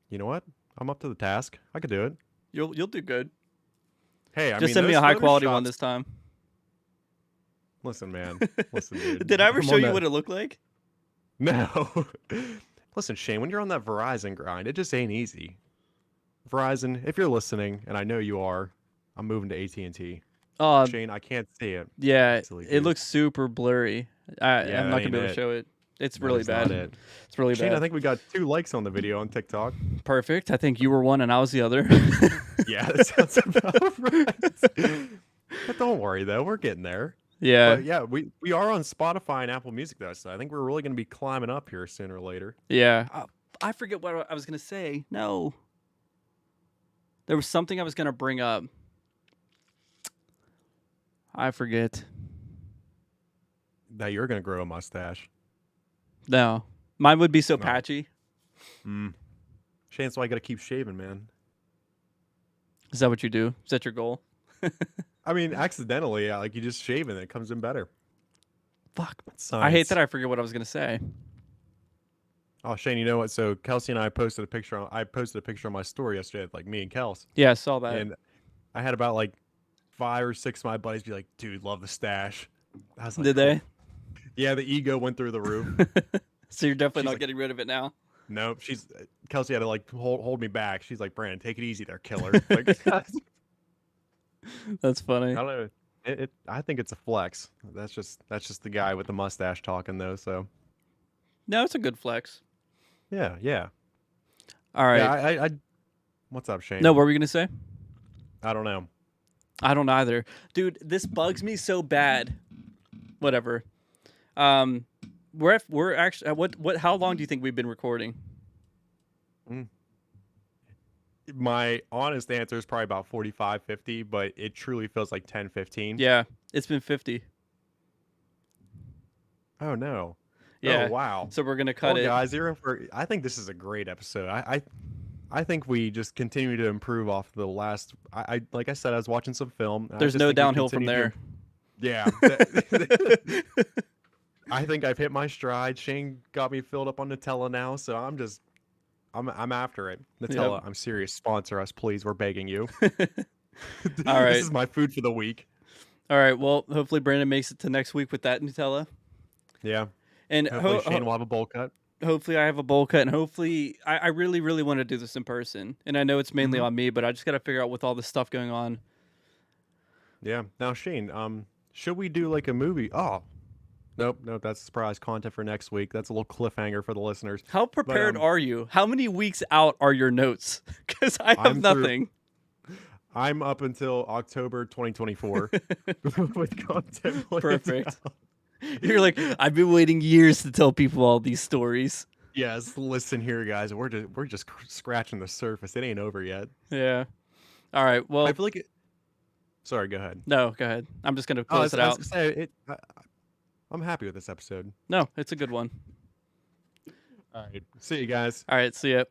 Speaker 2: You know what? I'm up to the task. I could do it.
Speaker 1: you'll do good.
Speaker 2: Hey, I
Speaker 1: Just
Speaker 2: mean,
Speaker 1: send me a
Speaker 2: those
Speaker 1: high
Speaker 2: photo
Speaker 1: quality one
Speaker 2: shots-
Speaker 1: this time.
Speaker 2: Listen, man. Listen, dude.
Speaker 1: Did I ever
Speaker 2: I'm
Speaker 1: show
Speaker 2: on
Speaker 1: you
Speaker 2: that-
Speaker 1: what it looked like?
Speaker 2: No. Listen, Shane, when you're on that Verizon grind, it just ain't easy. Verizon, if you're listening, and I know you are, I'm moving to AT&T.
Speaker 1: Oh,
Speaker 2: Shane, I can't see it.
Speaker 1: yeah.
Speaker 2: Silly
Speaker 1: It
Speaker 2: goose.
Speaker 1: looks super blurry.
Speaker 2: Yeah,
Speaker 1: I'm
Speaker 2: that
Speaker 1: not gonna
Speaker 2: ain't
Speaker 1: be able to
Speaker 2: it.
Speaker 1: show it. It's
Speaker 2: That
Speaker 1: really
Speaker 2: is not
Speaker 1: bad.
Speaker 2: it.
Speaker 1: It's really
Speaker 2: Shane,
Speaker 1: bad.
Speaker 2: I think we got 2 likes on the video on TikTok.
Speaker 1: Perfect. I think you were one and I was the other.
Speaker 2: Yeah, that sounds about right. But don't worry, though. We're getting there.
Speaker 1: Yeah.
Speaker 2: But yeah, we are on Spotify and Apple Music, though, so I think we're really going to be climbing up here sooner or later.
Speaker 1: Yeah. I forget what I was gonna say. No. There was something I was gonna bring up. I forget.
Speaker 2: That you're going to grow a mustache.
Speaker 1: No. Mine would be so
Speaker 2: No.
Speaker 1: patchy.
Speaker 2: Shane, that's why I got to keep shaving, man.
Speaker 1: Is that what you do? Is that your goal?
Speaker 2: I mean, accidentally, like you just shave and it comes in better.
Speaker 1: Fuck.
Speaker 2: It's
Speaker 1: I hate
Speaker 2: science.
Speaker 1: that I forget what I was gonna say.
Speaker 2: Oh, Shane, you know what? So Kelsey and I posted a picture. I posted a picture on my story yesterday, like me and Kels,
Speaker 1: Yeah, I saw that.
Speaker 2: and I had about like 5 or 6 of my buddies be like, "Dude, love the stash." I was like,
Speaker 1: Did they?
Speaker 2: Yeah, the ego went through the roof.
Speaker 1: So you're definitely
Speaker 2: She's
Speaker 1: not
Speaker 2: like-
Speaker 1: getting rid of it now.
Speaker 2: Nope, Kelsey had to like hold me back. She's like, "Brandon, take it easy there, killer." Like,
Speaker 1: That's funny.
Speaker 2: I don't know. I think it's a flex. That's just the guy with the mustache talking though. So
Speaker 1: No, it's a good flex.
Speaker 2: yeah, yeah,
Speaker 1: All
Speaker 2: yeah.
Speaker 1: right.
Speaker 2: I what's up, Shane?
Speaker 1: No, what were we gonna say?
Speaker 2: I don't know.
Speaker 1: I don't either, dude. This bugs me so bad. Whatever. Um, we're actually what? How long do you think we've been recording?
Speaker 2: My honest answer is probably about 45, 50, but it truly feels like 10, 15.
Speaker 1: Yeah, it's been 50.
Speaker 2: Oh no.
Speaker 1: Yeah.
Speaker 2: Oh wow.
Speaker 1: So we're gonna cut
Speaker 2: Well,
Speaker 1: it.
Speaker 2: guys, you're in for. I think this is a great episode. I think we just continue to improve off the last. I like I said, I was watching some film. I
Speaker 1: There's
Speaker 2: just
Speaker 1: no
Speaker 2: think we
Speaker 1: downhill from
Speaker 2: continue to-
Speaker 1: there.
Speaker 2: Yeah. I think I've hit my stride. Shane got me filled up on Nutella now, so I'm after it. Nutella, I'm serious. Sponsor us, please. We're begging you.
Speaker 1: All right.
Speaker 2: This is my food for the week.
Speaker 1: All right. Well, hopefully Brandon makes it to next week with that Nutella,
Speaker 2: Yeah.
Speaker 1: and
Speaker 2: Hopefully Shane will have a bowl cut.
Speaker 1: hopefully I have a bowl cut, and hopefully I really really want to do this in person. And I know it's mainly on me, but I just got to figure out with all this stuff going on.
Speaker 2: Yeah. Now, Shane, should we do like a movie? Oh, nope. That's surprise content for next week. That's a little cliffhanger for the listeners.
Speaker 1: How prepared are you? How many weeks out are your notes? Because I have
Speaker 2: I'm through-
Speaker 1: nothing.
Speaker 2: I'm up until October 2024 with content. planned
Speaker 1: Perfect.
Speaker 2: out.
Speaker 1: You're like, I've been waiting years to tell people all these stories.
Speaker 2: Yes, listen here, guys. We're just scratching the surface. It ain't over yet.
Speaker 1: Yeah. All right. Well,
Speaker 2: I feel like it. Sorry, go ahead.
Speaker 1: no, go ahead. I'm just gonna
Speaker 2: Oh,
Speaker 1: close it out.
Speaker 2: gonna say, I'm happy with this episode.
Speaker 1: No, it's a good one.
Speaker 2: All right, see you guys.
Speaker 1: All right. See ya.